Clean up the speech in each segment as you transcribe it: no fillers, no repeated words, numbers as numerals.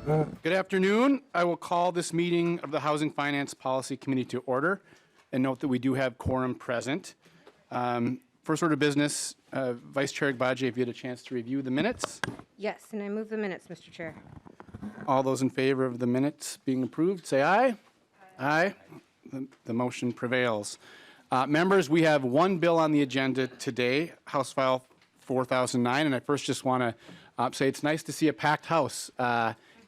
Good afternoon. I will call this meeting of the Housing Finance Policy Committee to order and note that we do have quorum present. First order of business, Vice Chair Agbaje, if you had a chance to review the minutes. Yes, and I move the minutes, Mr. Chair. All those in favor of the minutes being approved, say aye. Aye. The motion prevails. Members, we have one bill on the agenda today, House File 4009, and I first just want to say it's nice to see a packed house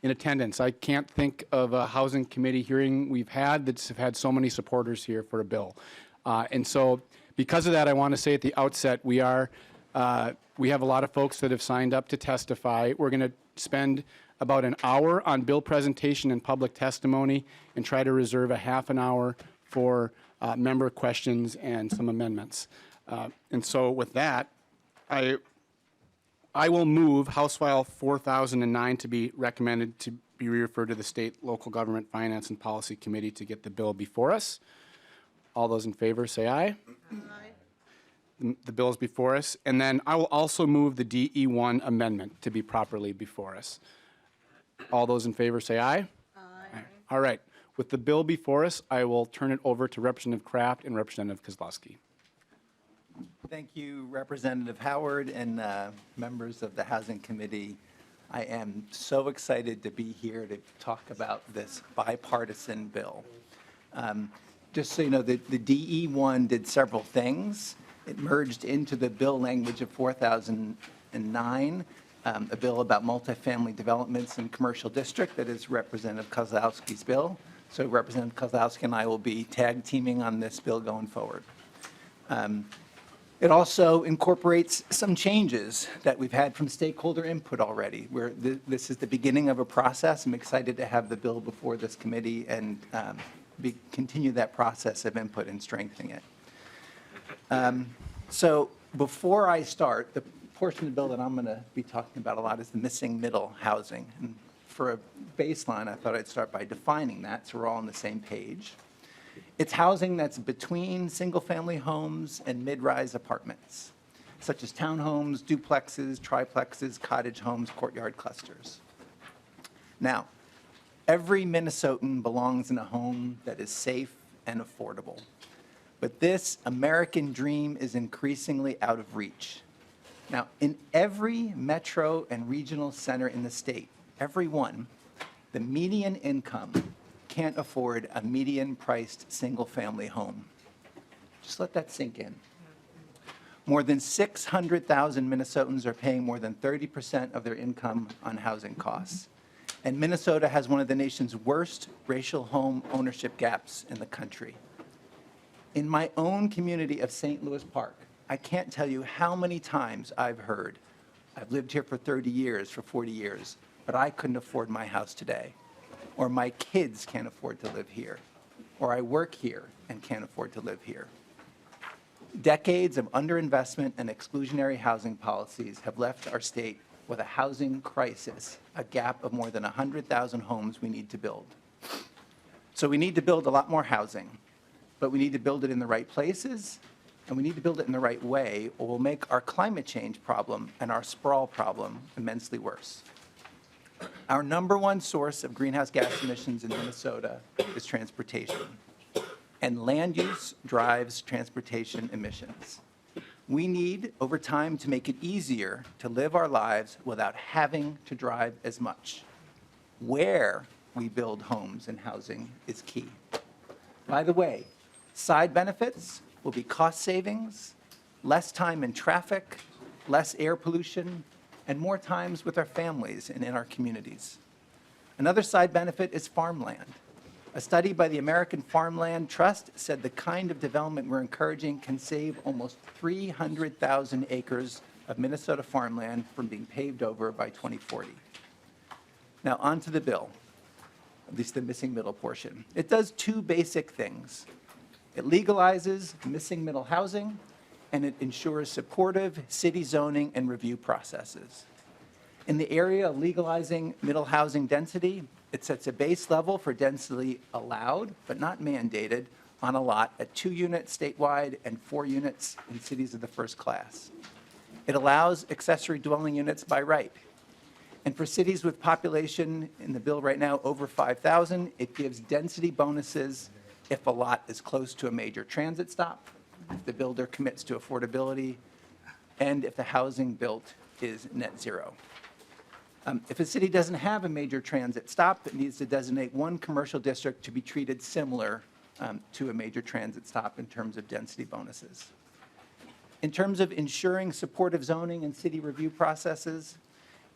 in attendance. I can't think of a housing committee hearing we've had that's had so many supporters here for a bill. And so because of that, I want to say at the outset, we have a lot of folks that have signed up to testify. We're going to spend about an hour on bill presentation and public testimony and try to reserve a half an hour for member questions and some amendments. And so with that, I will move House File 4009 to be recommended to be referred to the State Local Government Finance and Policy Committee to get the bill before us. All those in favor say aye. Aye. The bill is before us. And then I will also move the DE1 amendment to be properly before us. All those in favor say aye. Aye. All right. With the bill before us, I will turn it over to Representative Kraft and Representative Kozlowski. Thank you, Representative Howard and members of the Housing Committee. I am so excited to be here to talk about this bipartisan bill. Just so you know, the DE1 did several things. It merged into the bill language of 4009, a bill about multifamily developments in commercial district that is Representative Kozlowski's bill. So Representative Kozlowski and I will be tag teaming on this bill going forward. It also incorporates some changes that we've had from stakeholder input already. This is the beginning of a process. I'm excited to have the bill before this committee and continue that process of input and strengthening it. So before I start, the portion of the bill that I'm going to be talking about a lot is the missing middle housing. And for a baseline, I thought I'd start by defining that so we're all on the same page. It's housing that's between single-family homes and mid-rise apartments, such as townhomes, duplexes, triplexes, cottage homes, courtyard clusters. Now, every Minnesotan belongs in a home that is safe and affordable. But this American dream is increasingly out of reach. Now, in every metro and regional center in the state, every one, the median income can't afford a median-priced single-family home. Just let that sink in. More than 600,000 Minnesotans are paying more than 30% of their income on housing costs. And Minnesota has one of the nation's worst racial home ownership gaps in the country. In my own community of St. Louis Park, I can't tell you how many times I've heard, I've lived here for 30 years, for 40 years, but I couldn't afford my house today. Or my kids can't afford to live here, or I work here and can't afford to live here. Decades of underinvestment and exclusionary housing policies have left our state with a housing crisis, a gap of more than 100,000 homes we need to build. So we need to build a lot more housing, but we need to build it in the right places, and we need to build it in the right way, or we'll make our climate change problem and our sprawl problem immensely worse. Our number one source of greenhouse gas emissions in Minnesota is transportation, and land use drives transportation emissions. We need, over time, to make it easier to live our lives without having to drive as much. Where we build homes and housing is key. By the way, side benefits will be cost savings, less time in traffic, less air pollution, and more times with our families and in our communities. Another side benefit is farmland. A study by the American Farmland Trust said the kind of development we're encouraging can save almost 300,000 acres of Minnesota farmland from being paved over by 2040. Now on to the bill, at least the missing middle portion. It does two basic things. It legalizes missing middle housing, and it ensures supportive city zoning and review processes. In the area of legalizing middle housing density, it sets a base level for density allowed, but not mandated, on a lot at 2 units statewide and 4 units in cities of the first class. It allows accessory dwelling units by right. And for cities with population in the bill right now over 5,000, it gives density bonuses if a lot is close to a major transit stop, if the builder commits to affordability, and if the housing built is net zero. If a city doesn't have a major transit stop, it needs to designate one commercial district to be treated similar to a major transit stop in terms of density bonuses. In terms of ensuring supportive zoning and city review processes,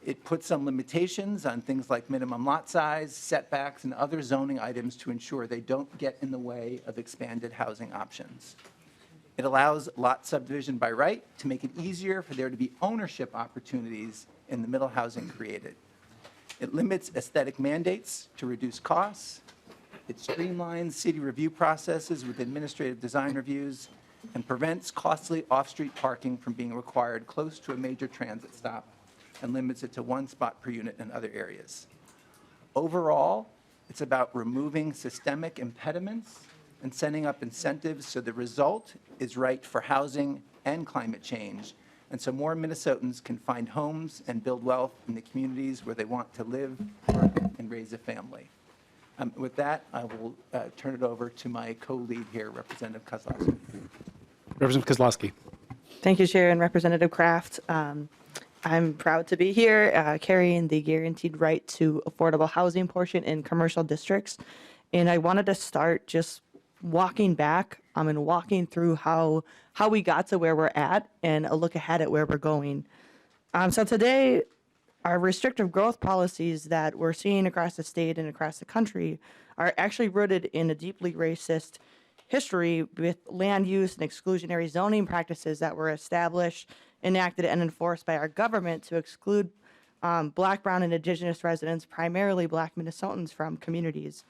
it puts some limitations on things like minimum lot size, setbacks, and other zoning items to ensure they don't get in the way of expanded housing options. It allows lot subdivision by right to make it easier for there to be ownership opportunities in the middle housing created. It limits aesthetic mandates to reduce costs. It streamlines city review processes with administrative design reviews and prevents costly off-street parking from being required close to a major transit stop and limits it to one spot per unit in other areas. Overall, it's about removing systemic impediments and setting up incentives so the result is right for housing and climate change, and so more Minnesotans can find homes and build wealth in the communities where they want to live, work, and raise a family. With that, I will turn it over to my co-lead here, Representative Kozlowski. Representative Kozlowski. Thank you, Chair and Representative Kraft. I'm proud to be here carrying the guaranteed right to affordable housing portion in commercial districts. And I wanted to start just walking back and walking through how we got to where we're at and a look ahead at where we're going. So today, our restrictive growth policies that we're seeing across the state and across the country are actually rooted in a deeply racist history with land use and exclusionary zoning practices that were established, enacted, and enforced by our government to exclude Black, Brown, and Indigenous residents, primarily Black Minnesotans, from communities.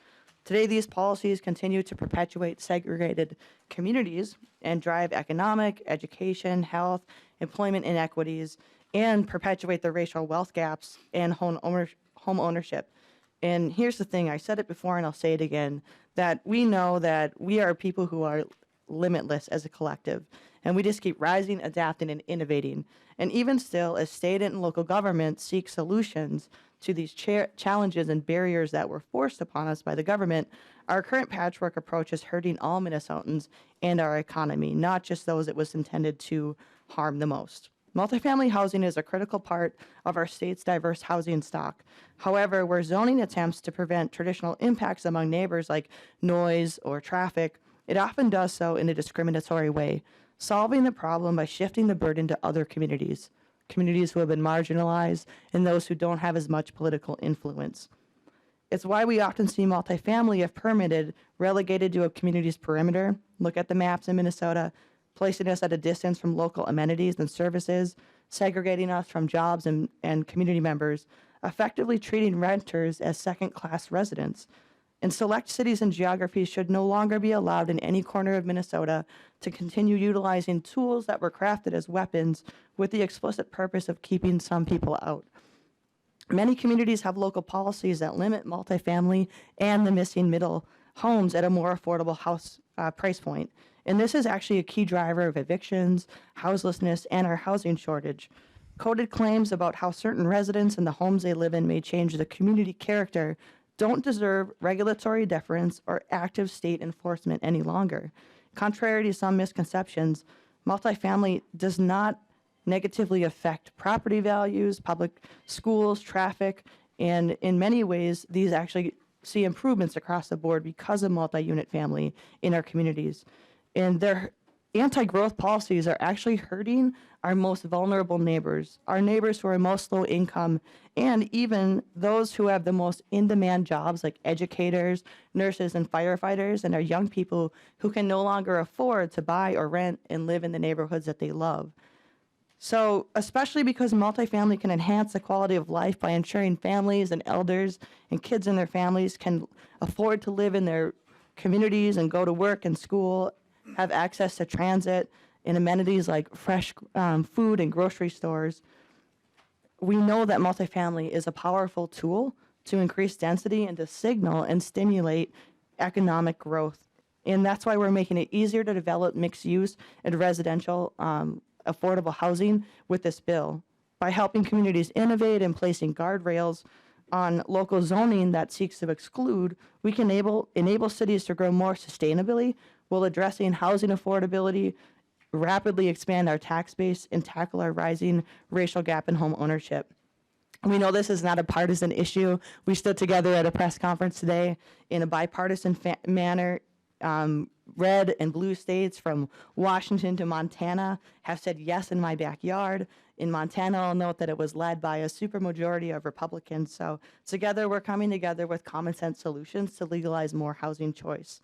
Today, these policies continue to perpetuate segregated communities and drive economic, education, health, employment inequities, and perpetuate the racial wealth gaps and home ownership. And here's the thing, I said it before and I'll say it again, that we know that we are people who are limitless as a collective, and we just keep rising, adapting, and innovating. And even still, as state and local governments seek solutions to these challenges and barriers that were forced upon us by the government, our current patchwork approach is hurting all Minnesotans and our economy, not just those it was intended to harm the most. Multifamily housing is a critical part of our state's diverse housing stock. However, where zoning attempts to prevent traditional impacts among neighbors like noise or traffic, it often does so in a discriminatory way, solving the problem by shifting the burden to other communities who have been marginalized and those who don't have as much political influence. It's why we often see multifamily, if permitted, relegated to a community's perimeter. Look at the maps in Minnesota, placing us at a distance from local amenities and services, segregating us from jobs and community members, effectively treating renters as second-class residents. And select cities and geographies should no longer be allowed in any corner of Minnesota to continue utilizing tools that were crafted as weapons with the explicit purpose of keeping some people out. Many communities have local policies that limit multifamily and the missing middle homes at a more affordable house price point. And this is actually a key driver of evictions, houselessness, and our housing shortage. Coded claims about how certain residents and the homes they live in may change the community character don't deserve regulatory deference or active state enforcement any longer. Contrary to some misconceptions, multifamily does not negatively affect property values, public schools, traffic, and in many ways, these actually see improvements across the board because of multi-unit family in our communities. And their anti-growth policies are actually hurting our most vulnerable neighbors, our neighbors who are most low income, and even those who have the most in-demand jobs like educators, nurses, and firefighters, and our young people who can no longer afford to buy or rent and live in the neighborhoods that they love. So, especially because multifamily can enhance the quality of life by ensuring families and elders and kids and their families can afford to live in their communities and go to work and school, have access to transit and amenities like fresh food and grocery stores. We know that multifamily is a powerful tool to increase density and to signal and stimulate economic growth. And that's why we're making it easier to develop mixed use and residential affordable housing with this bill. By helping communities innovate and placing guardrails on local zoning that seeks to exclude, we can enable cities to grow more sustainably while addressing housing affordability, rapidly expand our tax base, and tackle our rising racial gap in home ownership. We know this is not a partisan issue. We stood together at a press conference today in a bipartisan manner. Red and blue states from Washington to Montana have said yes in my backyard. In Montana, I'll note that it was led by a supermajority of Republicans. So together, we're coming together with common sense solutions to legalize more housing choice.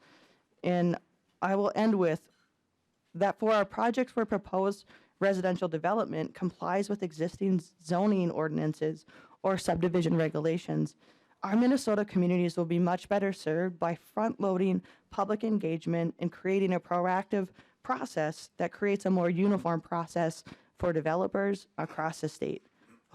And I will end with that for our projects where proposed residential development complies with existing zoning ordinances or subdivision regulations, our Minnesota communities will be much better served by front-loading public engagement and creating a proactive process that creates a more uniform process for developers across the state.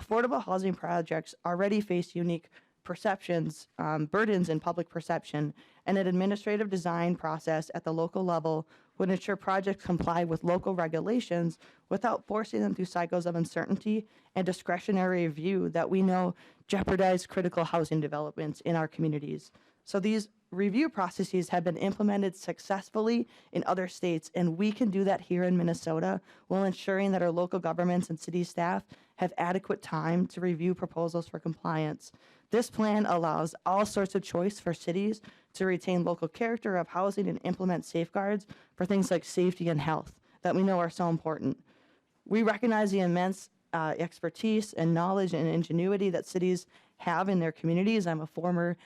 Affordable housing projects already face unique perceptions, burdens in public perception, and an administrative design process at the local level would ensure projects comply with local regulations without forcing them through cycles of uncertainty and discretionary review that we know jeopardize critical housing developments in our communities. So these review processes have been implemented successfully in other states, and we can do that here in Minnesota while ensuring that our local governments and city staff have adequate time to review proposals for compliance. This plan allows all sorts of choice for cities to retain local character of housing and implement safeguards for things like safety and health that we know are so important. We recognize the immense expertise and knowledge and ingenuity that cities have in their communities. I'm a former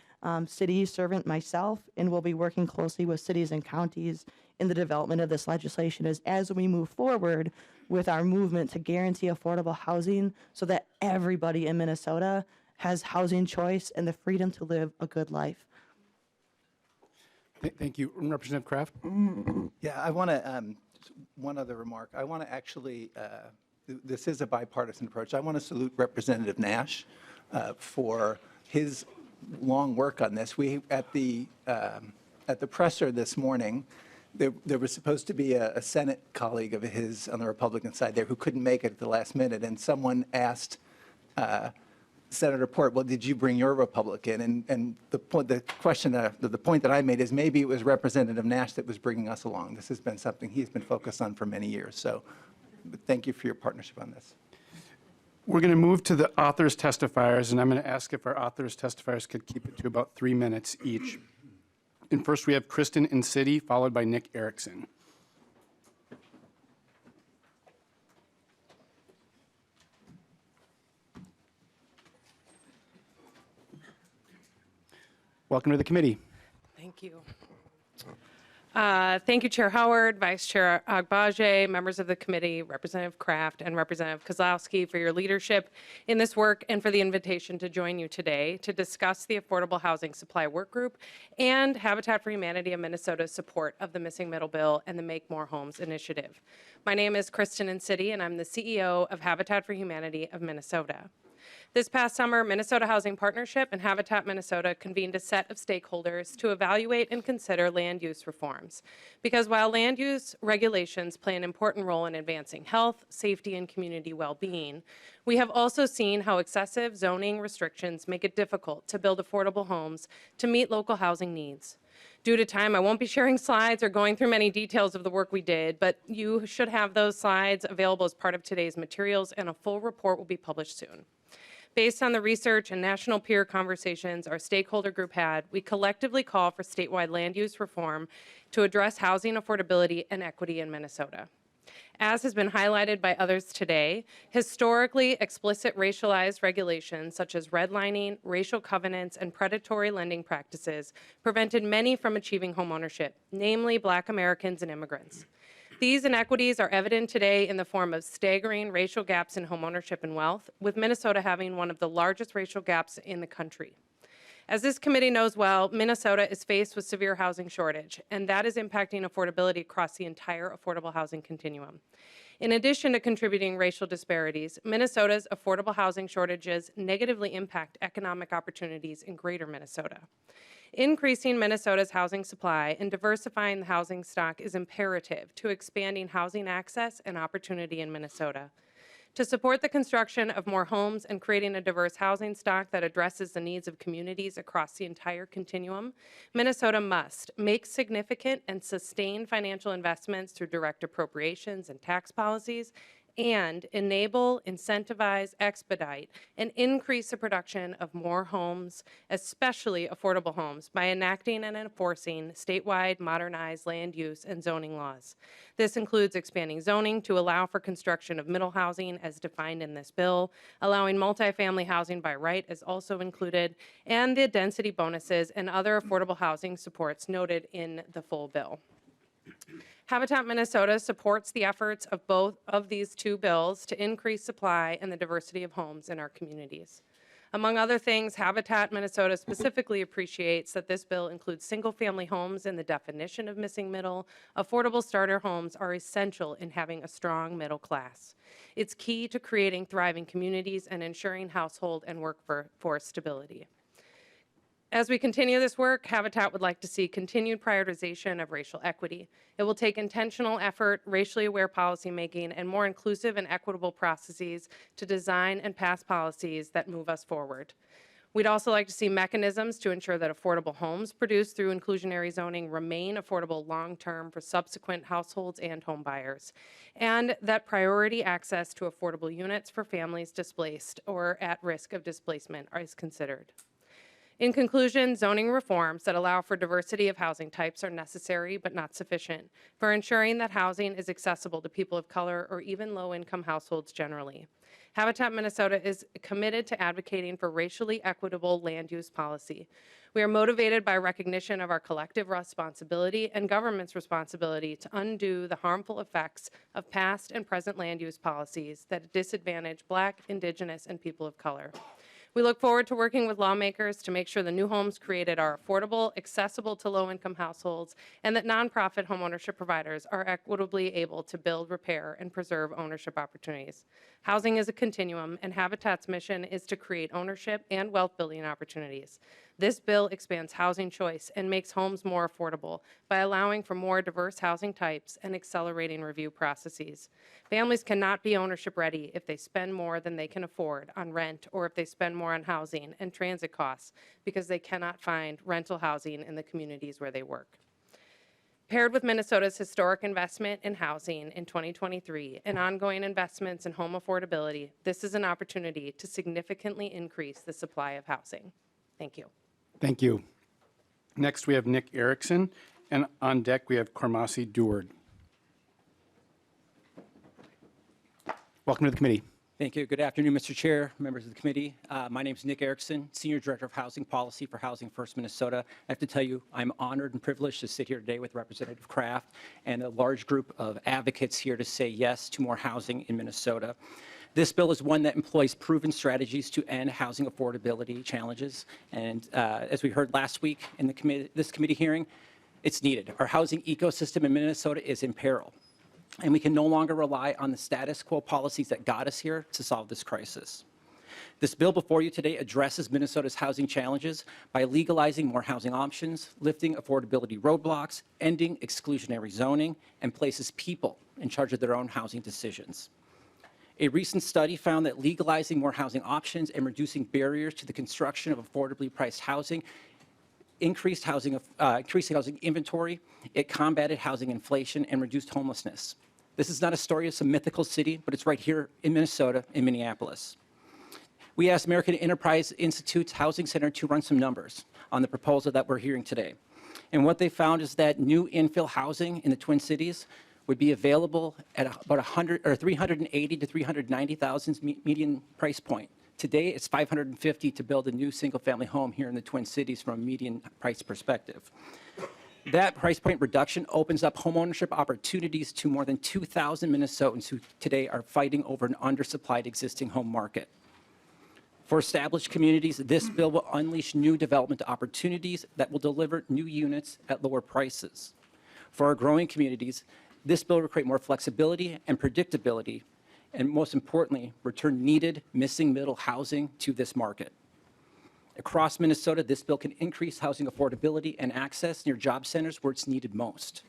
city servant myself, and will be working closely with cities and counties in the development of this legislation as we move forward with our movement to guarantee affordable housing so that everybody in Minnesota has housing choice and the freedom to live a good life. Thank you. Representative Kraft? Yeah, I want to, one other remark. I want to actually, this is a bipartisan approach. I want to salute Representative Nash for his long work on this. We, at the presser this morning, there was supposed to be a Senate colleague of his on the Republican side there who couldn't make it at the last minute, and someone asked Senator Port, well, did you bring your Republican? And the point that I made is maybe it was Representative Nash that was bringing us along. This has been something he's been focused on for many years. So thank you for your partnership on this. We're going to move to the authors testifiers, and I'm going to ask if our authors testifiers could keep it to about 3 minutes each. And first we have Kristen in City, followed by Nick Ericson. Welcome to the committee. Thank you. Thank you, Chair Howard, Vice Chair Agbaje, members of the committee, Representative Kraft, and Representative Kozlowski for your leadership in this work and for the invitation to join you today to discuss the Affordable Housing Supply Work Group and Habitat for Humanity of Minnesota's support of the Missing Middle Bill and the Make More Homes initiative. My name is Kristen Incity, and I'm the CEO of Habitat for Humanity of Minnesota. This past summer, Minnesota Housing Partnership and Habitat Minnesota convened a set of stakeholders to evaluate and consider land use reforms. Because while land use regulations play an important role in advancing health, safety, and community well-being, we have also seen how excessive zoning restrictions make it difficult to build affordable homes to meet local housing needs. Due to time, I won't be sharing slides or going through many details of the work we did, but you should have those slides available as part of today's materials, and a full report will be published soon. Based on the research and national peer conversations our stakeholder group had, we collectively call for statewide land use reform to address housing affordability and equity in Minnesota. As has been highlighted by others today, historically explicit racialized regulations such as redlining, racial covenants, and predatory lending practices prevented many from achieving homeownership, namely Black Americans and immigrants. These inequities are evident today in the form of staggering racial gaps in homeownership and wealth, with Minnesota having one of the largest racial gaps in the country. As this committee knows well, Minnesota is faced with severe housing shortage, and that is impacting affordability across the entire affordable housing continuum. In addition to contributing racial disparities, Minnesota's affordable housing shortages negatively impact economic opportunities in greater Minnesota. Increasing Minnesota's housing supply and diversifying the housing stock is imperative to expanding housing access and opportunity in Minnesota. To support the construction of more homes and creating a diverse housing stock that addresses the needs of communities across the entire continuum, Minnesota must make significant and sustained financial investments through direct appropriations and tax policies, and enable, incentivize, expedite, and increase the production of more homes, especially affordable homes, by enacting and enforcing statewide modernized land use and zoning laws. This includes expanding zoning to allow for construction of middle housing as defined in this bill, allowing multifamily housing by right is also included, and the density bonuses and other affordable housing supports noted in the full bill. Habitat Minnesota supports the efforts of both of these two bills to increase supply and the diversity of homes in our communities. Among other things, Habitat Minnesota specifically appreciates that this bill includes single-family homes in the definition of missing middle. Affordable starter homes are essential in having a strong middle class. It's key to creating thriving communities and ensuring household and workforce stability. As we continue this work, Habitat would like to see continued prioritization of racial equity. It will take intentional effort, racially aware policymaking, and more inclusive and equitable processes to design and pass policies that move us forward. We'd also like to see mechanisms to ensure that affordable homes produced through inclusionary zoning remain affordable long-term for subsequent households and home buyers, and that priority access to affordable units for families displaced or at risk of displacement is considered. In conclusion, zoning reforms that allow for diversity of housing types are necessary but not sufficient for ensuring that housing is accessible to people of color or even low-income households generally. Habitat Minnesota is committed to advocating for racially equitable land use policy. We are motivated by recognition of our collective responsibility and government's responsibility to undo the harmful effects of past and present land use policies that disadvantage Black, Indigenous, and people of color. We look forward to working with lawmakers to make sure the new homes created are affordable, accessible to low-income households, and that nonprofit homeownership providers are equitably able to build, repair, and preserve ownership opportunities. Housing is a continuum, and Habitat's mission is to create ownership and wealth-building opportunities. This bill expands housing choice and makes homes more affordable by allowing for more diverse housing types and accelerating review processes. Families cannot be ownership ready if they spend more than they can afford on rent or if they spend more on housing and transit costs because they cannot find rental housing in the communities where they work. Paired with Minnesota's historic investment in housing in 2023 and ongoing investments in home affordability, this is an opportunity to significantly increase the supply of housing. Thank you. Thank you. Next, we have Nick Ericson, and on deck, we have Cormasi Deward. Welcome to the committee. Thank you. Good afternoon, Mr. Chair, members of the committee. My name is Nick Ericson, Senior Director of Housing Policy for Housing First Minnesota. I have to tell you, I'm honored and privileged to sit here today with Representative Kraft and a large group of advocates here to say yes to more housing in Minnesota. This bill is one that employs proven strategies to end housing affordability challenges. And as we heard last week in this committee hearing, it's needed. Our housing ecosystem in Minnesota is in peril, and we can no longer rely on the status quo policies that got us here to solve this crisis. This bill before you today addresses Minnesota's housing challenges by legalizing more housing options, lifting affordability roadblocks, ending exclusionary zoning, and places people in charge of their own housing decisions. A recent study found that legalizing more housing options and reducing barriers to the construction of affordably priced housing increased housing inventory, it combated housing inflation, and reduced homelessness. This is not a story of some mythical city, but it's right here in Minnesota, in Minneapolis. We asked American Enterprise Institute's Housing Center to run some numbers on the proposal that we're hearing today. And what they found is that new infill housing in the Twin Cities would be available at about 380 to 390,000 median price point. Today, it's $550 to build a new single-family home here in the Twin Cities from a median price perspective. That price point reduction opens up homeownership opportunities to more than 2,000 Minnesotans who today are fighting over an undersupplied existing home market. For established communities, this bill will unleash new development opportunities that will deliver new units at lower prices. For our growing communities, this bill will create more flexibility and predictability, and most importantly, return needed missing middle housing to this market. Across Minnesota, this bill can increase housing affordability and access near job centers where it's needed most.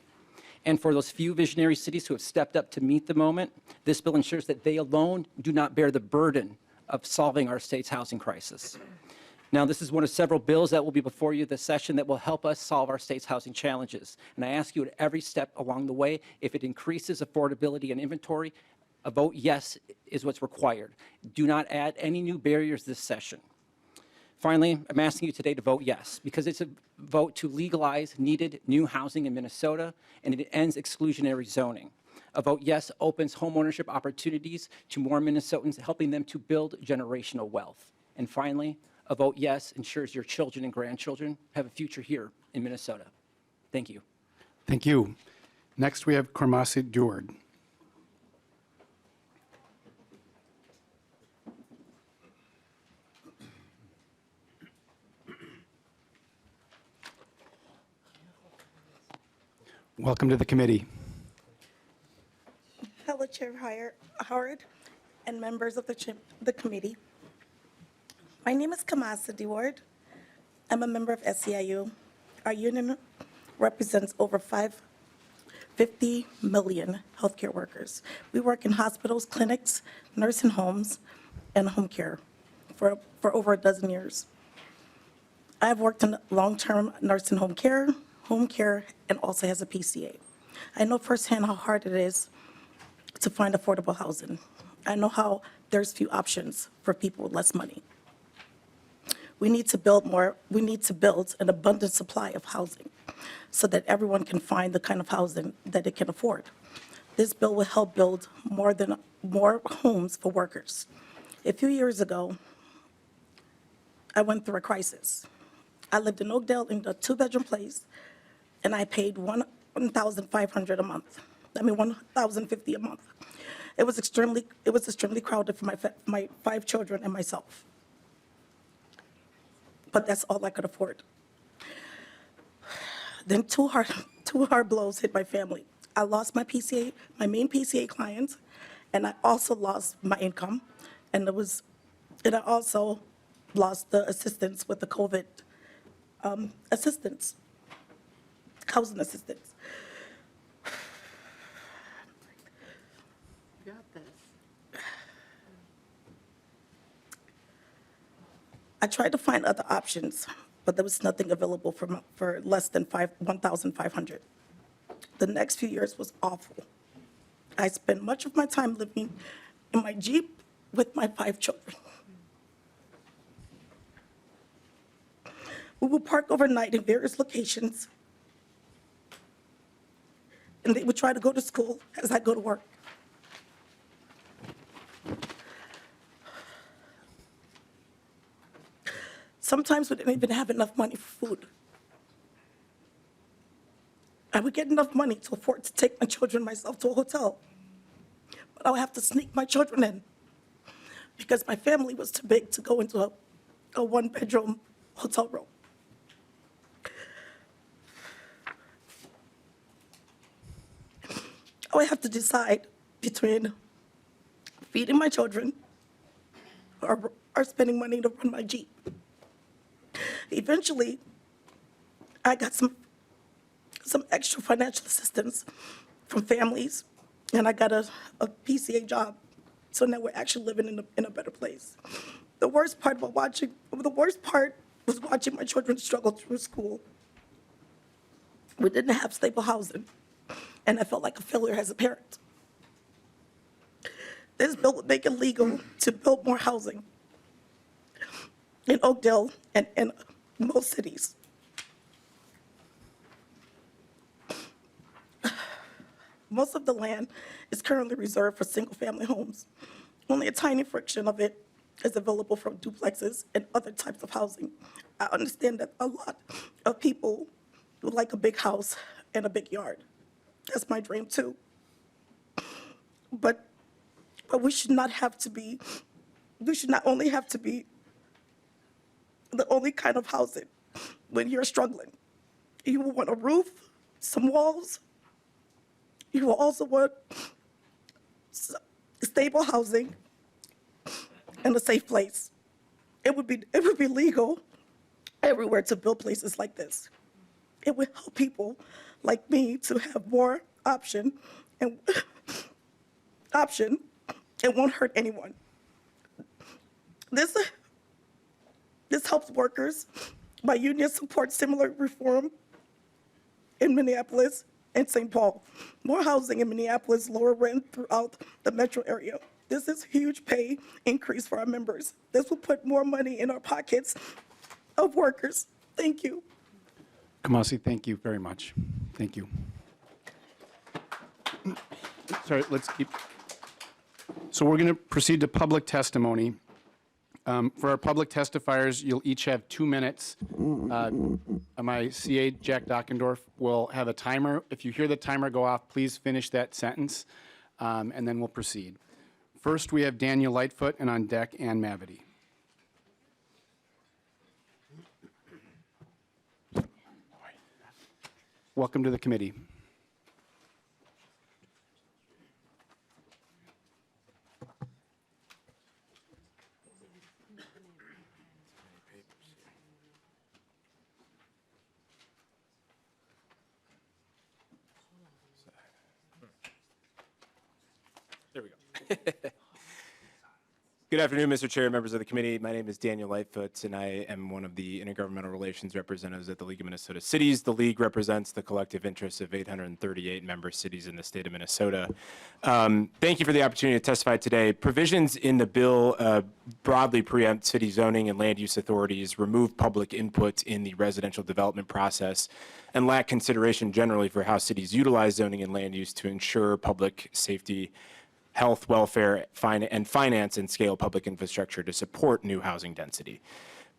And for those few visionary cities who have stepped up to meet the moment, this bill ensures that they alone do not bear the burden of solving our state's housing crisis. Now, this is one of several bills that will be before you this session that will help us solve our state's housing challenges. And I ask you at every step along the way, if it increases affordability and inventory, a vote yes is what's required. Do not add any new barriers this session. Finally, I'm asking you today to vote yes, because it's a vote to legalize needed new housing in Minnesota, and it ends exclusionary zoning. A vote yes opens homeownership opportunities to more Minnesotans, helping them to build generational wealth. And finally, a vote yes ensures your children and grandchildren have a future here in Minnesota. Thank you. Thank you. Next, we have Kormasi Deward. Welcome to the committee. Hello, Chair Howard and members of the committee. My name is Kamasa Deward. I'm a member of SEIU. Our union represents over 50 million healthcare workers. We work in hospitals, clinics, nursing homes, and home care for over a dozen years. I've worked in long-term nursing home care, and also as a PCA. I know firsthand how hard it is to find affordable housing. I know how there's few options for people with less money. We need to build more. We need to build an abundant supply of housing so that everyone can find the kind of housing that it can afford. This bill will help build more homes for workers. A few years ago, I went through a crisis. I lived in Oakdale in a two-bedroom place, and I paid $1,500 a month. I mean, $1,050 a month. It was extremely crowded for my 5 children and myself. But that's all I could afford. Then two hard blows hit my family. I lost my PCA, my main PCA client, and I also lost my income, and I also lost the assistance with the COVID assistance, housing assistance. I tried to find other options, but there was nothing available for less than $1,500. The next few years was awful. I spent much of my time living in my Jeep with my 5 children. We would park overnight in various locations, and they would try to go to school as I go to work. Sometimes we didn't even have enough money for food. I would get enough money to afford to take my children and myself to a hotel, but I would have to sneak my children in because my family was too big to go into a one-bedroom hotel room. I would have to decide between feeding my children or spending money to run my Jeep. Eventually, I got some extra financial assistance from families, and I got a PCA job. So now we're actually living in a better place. The worst part was watching my children struggle through school. We didn't have stable housing, and I felt like a failure as a parent. This bill would make it legal to build more housing in Oakdale and in most cities. Most of the land is currently reserved for single-family homes. Only a tiny fraction of it is available for duplexes and other types of housing. I understand that a lot of people would like a big house and a big yard. That's my dream too. But we should not only have to be the only kind of housing when you're struggling. You will want a roof, some walls. You will also want stable housing and a safe place. It would be legal everywhere to build places like this. It would help people like me to have more option and it won't hurt anyone. This helps workers. My union supports similar reform in Minneapolis and St. Paul. More housing in Minneapolis, lower rent throughout the metro area. This is a huge pay increase for our members. This will put more money in our pockets of workers. Thank you. Kamasi, thank you very much. Thank you. Sorry, let's keep. So we're going to proceed to public testimony. For our public testifiers, you'll each have 2 minutes. My CA, Jack Dockendorf, will have a timer. If you hear the timer go off, please finish that sentence, and then we'll proceed. First, we have Daniel Lightfoot, and on deck, Ann Mavity. Welcome to the committee. There we go. Good afternoon, Mr. Chair, members of the committee. My name is Daniel Lightfoot, and I am one of the intergovernmental relations representatives at the League of Minnesota Cities. The League represents the collective interests of 838 member cities in the state of Minnesota. Thank you for the opportunity to testify today. Provisions in the bill broadly preempt city zoning and land use authorities, remove public input in the residential development process, and lack consideration generally for how cities utilize zoning and land use to ensure public safety, health, welfare, and finance and scale public infrastructure to support new housing density.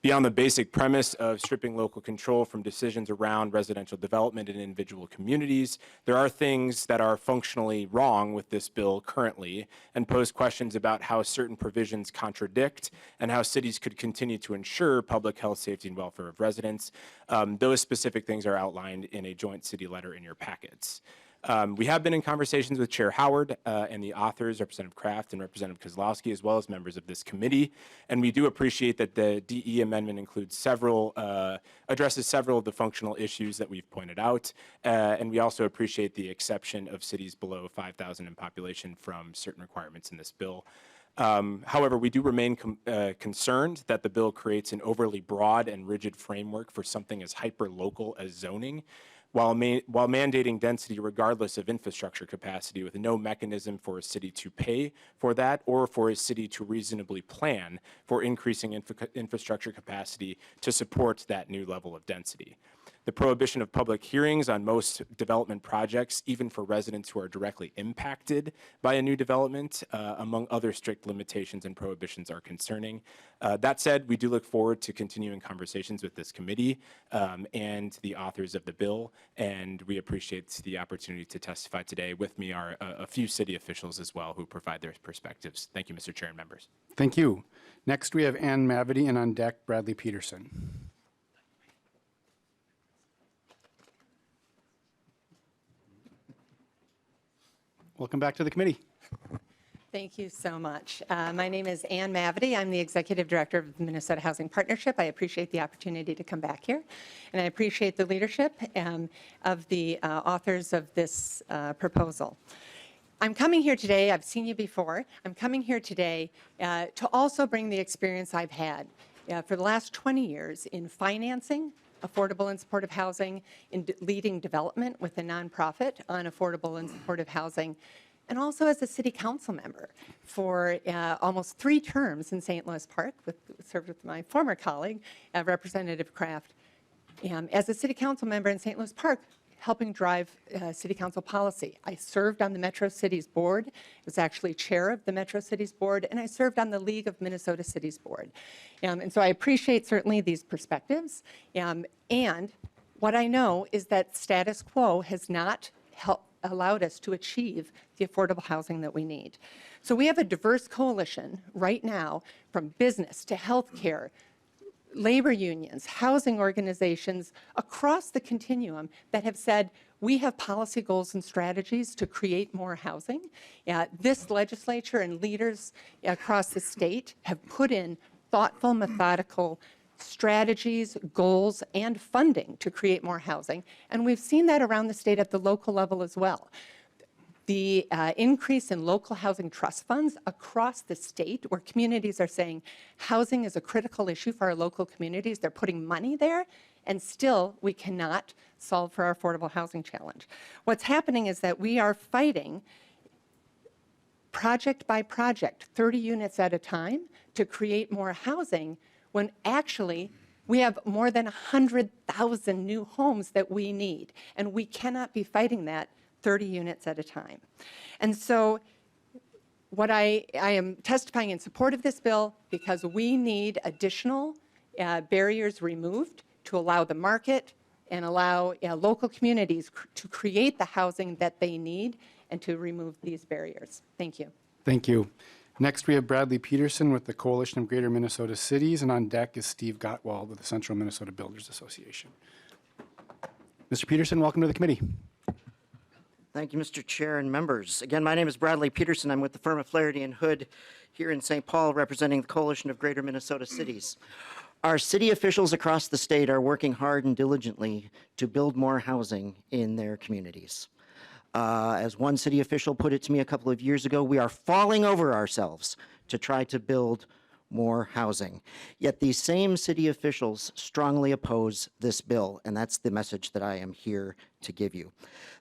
Beyond the basic premise of stripping local control from decisions around residential development in individual communities, there are things that are functionally wrong with this bill currently and pose questions about how certain provisions contradict and how cities could continue to ensure public health, safety, and welfare of residents. Those specific things are outlined in a joint city letter in your packets. We have been in conversations with Chair Howard and the authors, Representative Kraft and Representative Kozlowski, as well as members of this committee. And we do appreciate that the DE amendment includes addresses several of the functional issues that we've pointed out. And we also appreciate the exception of cities below 5,000 in population from certain requirements in this bill. However, we do remain concerned that the bill creates an overly broad and rigid framework for something as hyper-local as zoning, while mandating density regardless of infrastructure capacity, with no mechanism for a city to pay for that or for a city to reasonably plan for increasing infrastructure capacity to support that new level of density. The prohibition of public hearings on most development projects, even for residents who are directly impacted by a new development, among other strict limitations and prohibitions, are concerning. That said, we do look forward to continuing conversations with this committee and the authors of the bill, and we appreciate the opportunity to testify today. With me are a few city officials as well who provide their perspectives. Thank you, Mr. Chair and members. Thank you. Next, we have Ann Mavity, and on deck, Bradley Peterson. Welcome back to the committee. Thank you so much. My name is Ann Mavity. I'm the Executive Director of the Minnesota Housing Partnership. I appreciate the opportunity to come back here, and I appreciate the leadership of the authors of this proposal. I'm coming here today, I've seen you before, I'm coming here today to also bring the experience I've had for the last 20 years in financing affordable and supportive housing, in leading development with a nonprofit on affordable and supportive housing, and also as a city council member for almost 3 terms in St. Louis Park, served with my former colleague, Representative Kraft, as a city council member in St. Louis Park, helping drive city council policy. I served on the Metro Cities Board. I was actually chair of the Metro Cities Board, and I served on the League of Minnesota Cities Board. And so I appreciate certainly these perspectives. And what I know is that status quo has not allowed us to achieve the affordable housing that we need. So we have a diverse coalition right now, from business to healthcare, labor unions, housing organizations across the continuum that have said, we have policy goals and strategies to create more housing. This legislature and leaders across the state have put in thoughtful, methodical strategies, goals, and funding to create more housing. And we've seen that around the state at the local level as well. The increase in local housing trust funds across the state, where communities are saying housing is a critical issue for our local communities. They're putting money there, and still we cannot solve for our affordable housing challenge. What's happening is that we are fighting project by project, 30 units at a time, to create more housing, when actually we have more than 100,000 new homes that we need, and we cannot be fighting that 30 units at a time. And so what I am testifying in support of this bill because we need additional barriers removed to allow the market and allow local communities to create the housing that they need and to remove these barriers. Thank you. Thank you. Next, we have Bradley Peterson with the Coalition of Greater Minnesota Cities, and on deck is Steve Gottwald with the Central Minnesota Builders Association. Mr. Peterson, welcome to the committee. Thank you, Mr. Chair and members. Again, my name is Bradley Peterson. I'm with the firm of Flaherty and Hood here in St. Paul, representing the Coalition of Greater Minnesota Cities. Our city officials across the state are working hard and diligently to build more housing in their communities. As one city official put it to me a couple of years ago, we are falling over ourselves to try to build more housing. Yet these same city officials strongly oppose this bill, and that's the message that I am here to give you.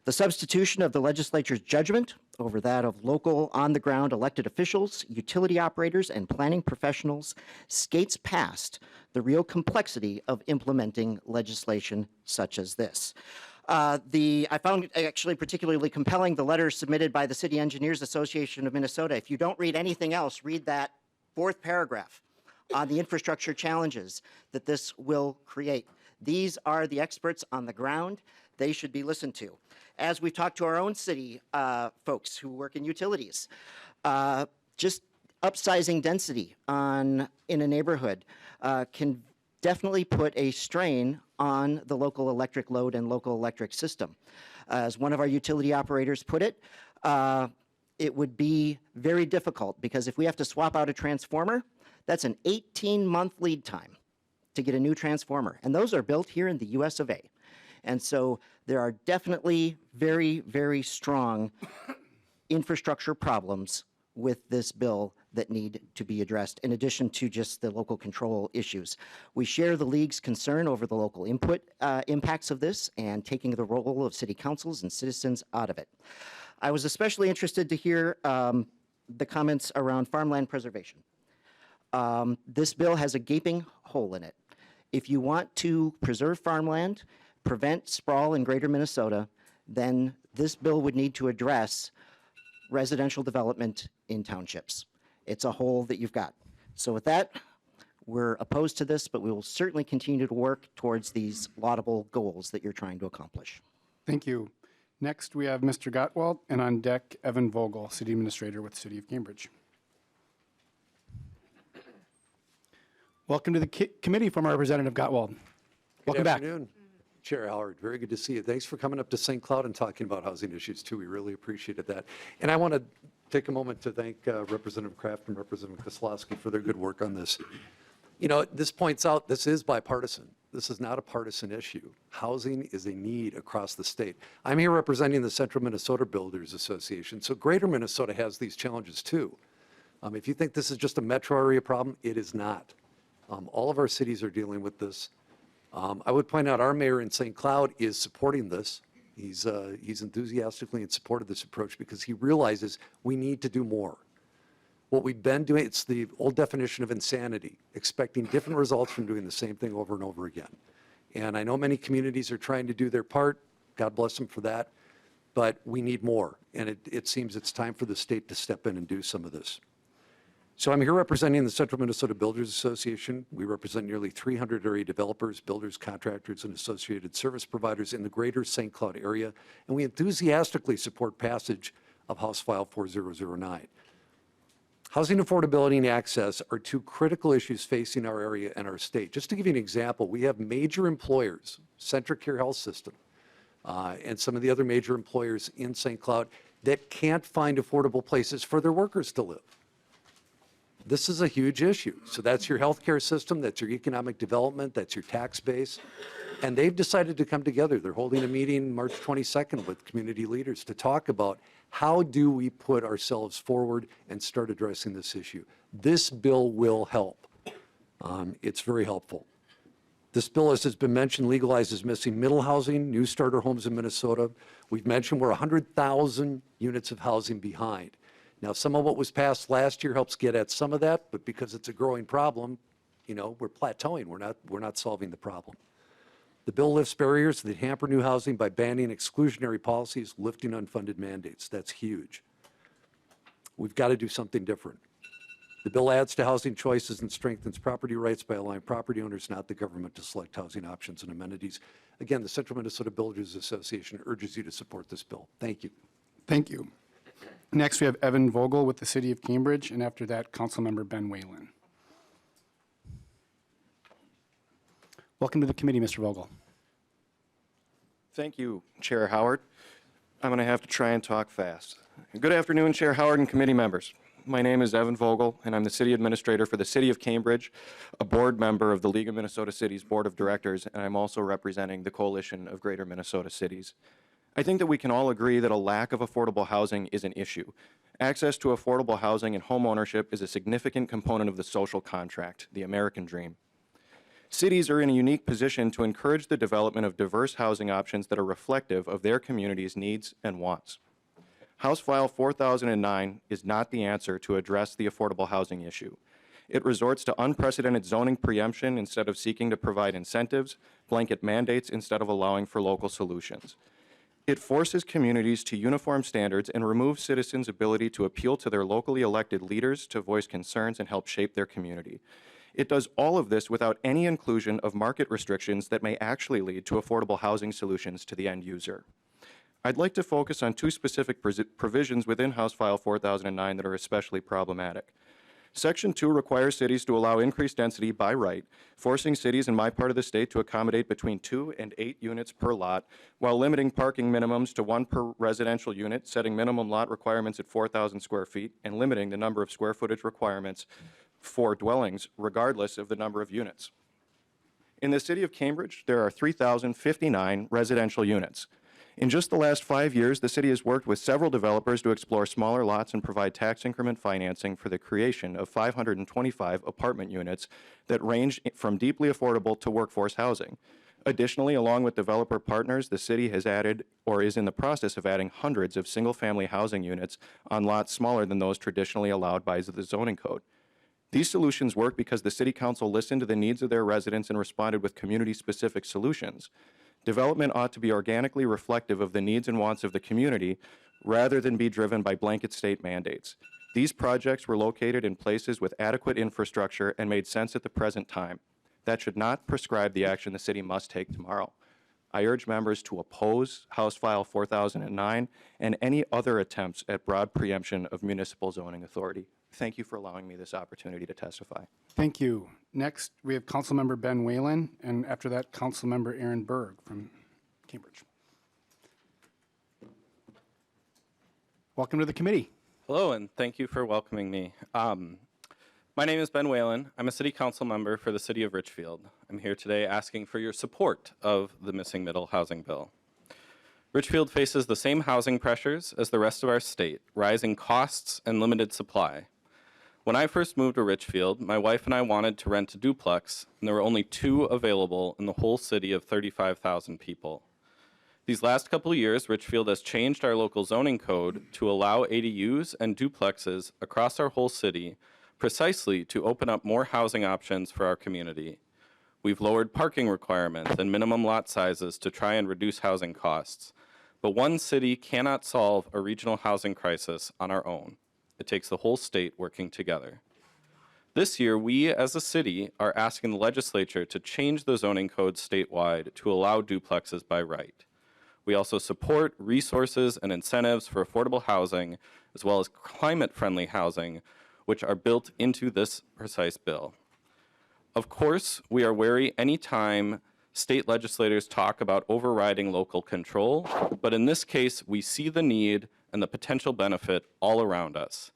The substitution of the legislature's judgment over that of local, on-the-ground elected officials, utility operators, and planning professionals skates past the real complexity of implementing legislation such as this. I found actually particularly compelling the letter submitted by the City Engineers Association of Minnesota. If you don't read anything else, read that fourth paragraph on the infrastructure challenges that this will create. These are the experts on the ground. They should be listened to. As we've talked to our own city folks who work in utilities, just upsizing density in a neighborhood can definitely put a strain on the local electric load and local electric system. As one of our utility operators put it, it would be very difficult because if we have to swap out a transformer, that's an 18-month lead time to get a new transformer. And those are built here in the US of A. And so there are definitely very, very strong infrastructure problems with this bill that need to be addressed, in addition to just the local control issues. We share the League's concern over the local impacts of this and taking the role of city councils and citizens out of it. I was especially interested to hear the comments around farmland preservation. This bill has a gaping hole in it. If you want to preserve farmland, prevent sprawl in greater Minnesota, then this bill would need to address residential development in townships. It's a hole that you've got. So with that, we're opposed to this, but we will certainly continue to work towards these laudable goals that you're trying to accomplish. Thank you. Next, we have Mr. Gottwald, and on deck, Evan Vogel, City Administrator with the City of Cambridge. Welcome to the committee from our Representative Gottwald. Welcome back. Good afternoon, Chair Howard. Very good to see you. Thanks for coming up to St. Cloud and talking about housing issues, too. We really appreciated that. And I want to take a moment to thank Representative Kraft and Representative Kozlowski for their good work on this. You know, this points out this is bipartisan. This is not a partisan issue. Housing is a need across the state. I'm here representing the Central Minnesota Builders Association, so Greater Minnesota has these challenges, too. If you think this is just a metro area problem, it is not. All of our cities are dealing with this. I would point out our mayor in St. Cloud is supporting this. He's enthusiastically in support of this approach because he realizes we need to do more. What we've been doing, it's the old definition of insanity, expecting different results from doing the same thing over and over again. And I know many communities are trying to do their part. God bless them for that. But we need more. And it seems it's time for the state to step in and do some of this. So I'm here representing the Central Minnesota Builders Association. We represent nearly 300 area developers, builders, contractors, and associated service providers in the greater St. Cloud area, and we enthusiastically support passage of House File 4009. Housing affordability and access are two critical issues facing our area and our state. Just to give you an example, we have major employers, Centric Care Health System, and some of the other major employers in St. Cloud that can't find affordable places for their workers to live. This is a huge issue. So that's your healthcare system, that's your economic development, that's your tax base. And they've decided to come together. They're holding a meeting March 22nd with community leaders to talk about how do we put ourselves forward and start addressing this issue. This bill will help. It's very helpful. This bill, as has been mentioned, legalizes missing middle housing, new starter homes in Minnesota. We've mentioned we're 100,000 units of housing behind. Now, some of what was passed last year helps get at some of that, but because it's a growing problem, you know, we're plateauing. We're not solving the problem. The bill lifts barriers that hamper new housing by banning exclusionary policies, lifting unfunded mandates. That's huge. We've got to do something different. The bill adds to housing choices and strengthens property rights by allowing property owners, not the government, to select housing options and amenities. Again, the Central Minnesota Builders Association urges you to support this bill. Thank you. Thank you. Next, we have Evan Vogel with the City of Cambridge, and after that, Councilmember Ben Whalen. Welcome to the committee, Mr. Vogel. Thank you, Chair Howard. I'm going to have to try and talk fast. Good afternoon, Chair Howard and committee members. My name is Evan Vogel, and I'm the City Administrator for the City of Cambridge, a board member of the League of Minnesota Cities Board of Directors, and I'm also representing the Coalition of Greater Minnesota Cities. I think that we can all agree that a lack of affordable housing is an issue. Access to affordable housing and home ownership is a significant component of the social contract, the American dream. Cities are in a unique position to encourage the development of diverse housing options that are reflective of their community's needs and wants. House File 4009 is not the answer to address the affordable housing issue. It resorts to unprecedented zoning preemption instead of seeking to provide incentives, blanket mandates instead of allowing for local solutions. It forces communities to uniform standards and removes citizens' ability to appeal to their locally elected leaders to voice concerns and help shape their community. It does all of this without any inclusion of market restrictions that may actually lead to affordable housing solutions to the end user. I'd like to focus on two specific provisions within House File 4009 that are especially problematic. Section 2 requires cities to allow increased density by right, forcing cities in my part of the state to accommodate between 2 and 8 units per lot, while limiting parking minimums to 1 per residential unit, setting minimum lot requirements at 4,000 square feet, and limiting the number of square footage requirements for dwellings, regardless of the number of units. In the City of Cambridge, there are 3,059 residential units. In just the last 5 years, the city has worked with several developers to explore smaller lots and provide tax increment financing for the creation of 525 apartment units that range from deeply affordable to workforce housing. Additionally, along with developer partners, the city has added or is in the process of adding hundreds of single-family housing units on lots smaller than those traditionally allowed by the zoning code. These solutions work because the City Council listened to the needs of their residents and responded with community-specific solutions. Development ought to be organically reflective of the needs and wants of the community rather than be driven by blanket state mandates. These projects were located in places with adequate infrastructure and made sense at the present time. That should not prescribe the action the city must take tomorrow. I urge members to oppose House File 4009 and any other attempts at broad preemption of municipal zoning authority. Thank you for allowing me this opportunity to testify. Thank you. Next, we have Councilmember Ben Whalen, and after that, Councilmember Aaron Berg from Cambridge. Welcome to the committee. Hello, and thank you for welcoming me. My name is Ben Whalen. I'm a city council member for the city of Richfield. I'm here today asking for your support of the missing middle housing bill. Richfield faces the same housing pressures as the rest of our state, rising costs and limited supply. When I first moved to Richfield, my wife and I wanted to rent a duplex, and there were only 2 available in the whole city of 35,000 people. These last couple of years, Richfield has changed our local zoning code to allow ADUs and duplexes across our whole city precisely to open up more housing options for our community. We've lowered parking requirements and minimum lot sizes to try and reduce housing costs. But one city cannot solve a regional housing crisis on our own. It takes the whole state working together. This year, we as a city are asking the legislature to change the zoning code statewide to allow duplexes by right. We also support resources and incentives for affordable housing, as well as climate-friendly housing, which are built into this precise bill. Of course, we are wary anytime state legislators talk about overriding local control, but in this case, we see the need and the potential benefit all around us.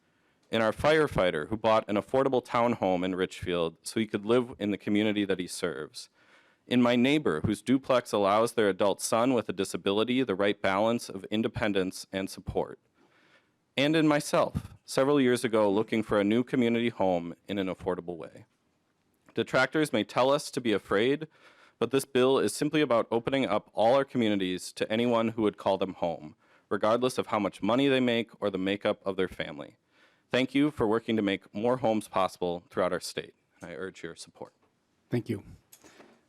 in our firefighter who bought an affordable townhome in Richfield so he could live in the community that he serves, in my neighbor whose duplex allows their adult son with a disability the right balance of independence and support, and in myself, several years ago looking for a new community home in an affordable way. Detractors may tell us to be afraid, but this bill is simply about opening up all our communities to anyone who would call them home, regardless of how much money they make or the makeup of their family. Thank you for working to make more homes possible throughout our state. I urge your support. Thank you.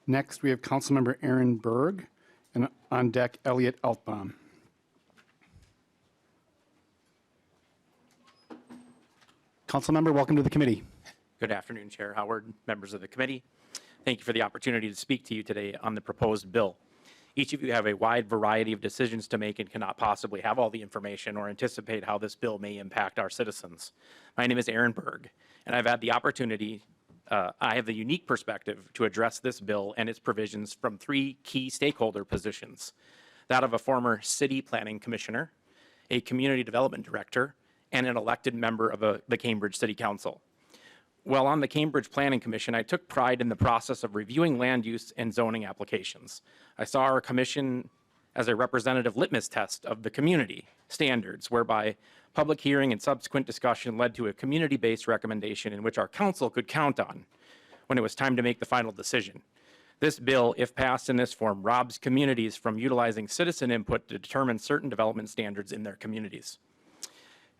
Next, we have Councilmember Aaron Berg, and on deck, Elliot Alom. Councilmember, welcome to the committee. Good afternoon, Chair Howard, members of the committee. Thank you for the opportunity to speak to you today on the proposed bill. Each of you have a wide variety of decisions to make and cannot possibly have all the information or anticipate how this bill may impact our citizens. My name is Aaron Berg, and I've had the opportunity, I have the unique perspective to address this bill and its provisions from three key stakeholder positions: that of a former city planning commissioner, a community development director, and an elected member of the Cambridge City Council. While on the Cambridge Planning Commission, I took pride in the process of reviewing land use and zoning applications. I saw our commission as a representative litmus test of the community standards, whereby public hearing and subsequent discussion led to a community-based recommendation in which our council could count on when it was time to make the final decision. This bill, if passed in this form, robs communities from utilizing citizen input to determine certain development standards in their communities.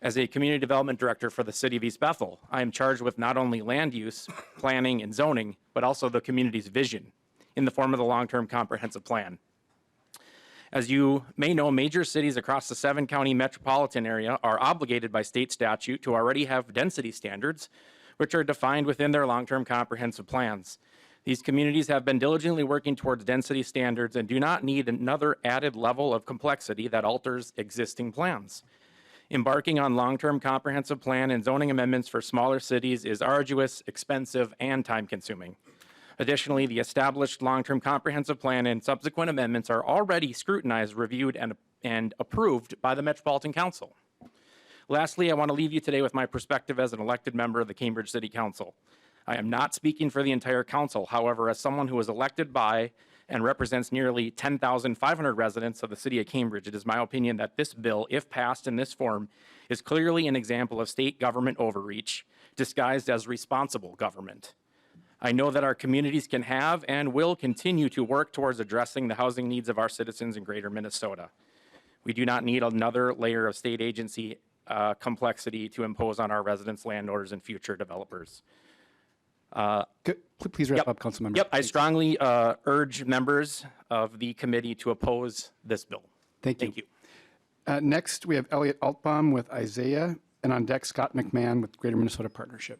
As a community development director for the city of East Bethel, I am charged with not only land use, planning, and zoning, but also the community's vision in the form of the long-term comprehensive plan. As you may know, major cities across the 7-county metropolitan area are obligated by state statute to already have density standards, which are defined within their long-term comprehensive plans. These communities have been diligently working towards density standards and do not need another added level of complexity that alters existing plans. Embarking on long-term comprehensive plan and zoning amendments for smaller cities is arduous, expensive, and time-consuming. Additionally, the established long-term comprehensive plan and subsequent amendments are already scrutinized, reviewed, and approved by the Metropolitan Council. Lastly, I want to leave you today with my perspective as an elected member of the Cambridge City Council. I am not speaking for the entire council. However, as someone who was elected by and represents nearly 10,500 residents of the city of Cambridge, it is my opinion that this bill, if passed in this form, is clearly an example of state government overreach disguised as responsible government. I know that our communities can have and will continue to work towards addressing the housing needs of our citizens in greater Minnesota. We do not need another layer of state agency complexity to impose on our residents, landowners, and future developers. Please wrap up, Councilmember. Yep, I strongly urge members of the committee to oppose this bill. Thank you. Thank you. Next, we have Elliot Alom with Isaiah, and on deck, Scott McMan with Greater Minnesota Partnership.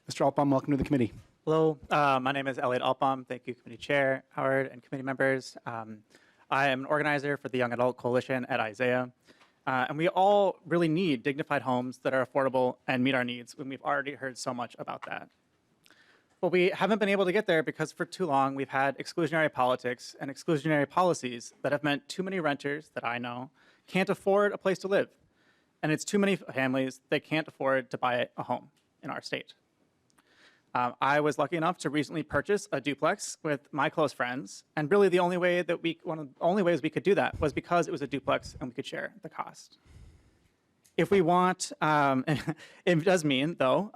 Mr. Alom, welcome to the committee. Hello, my name is Elliot Alom. Thank you, Committee Chair Howard and committee members. I am an organizer for the Young Adult Coalition at Isaiah. And we all really need dignified homes that are affordable and meet our needs, when we've already heard so much about that. But we haven't been able to get there because for too long we've had exclusionary politics and exclusionary policies that have meant too many renters that I know can't afford a place to live. And it's too many families that can't afford to buy a home in our state. I was lucky enough to recently purchase a duplex with my close friends, and really the only way that one of the only ways we could do that was because it was a duplex and we could share the cost. If we want, it does mean though,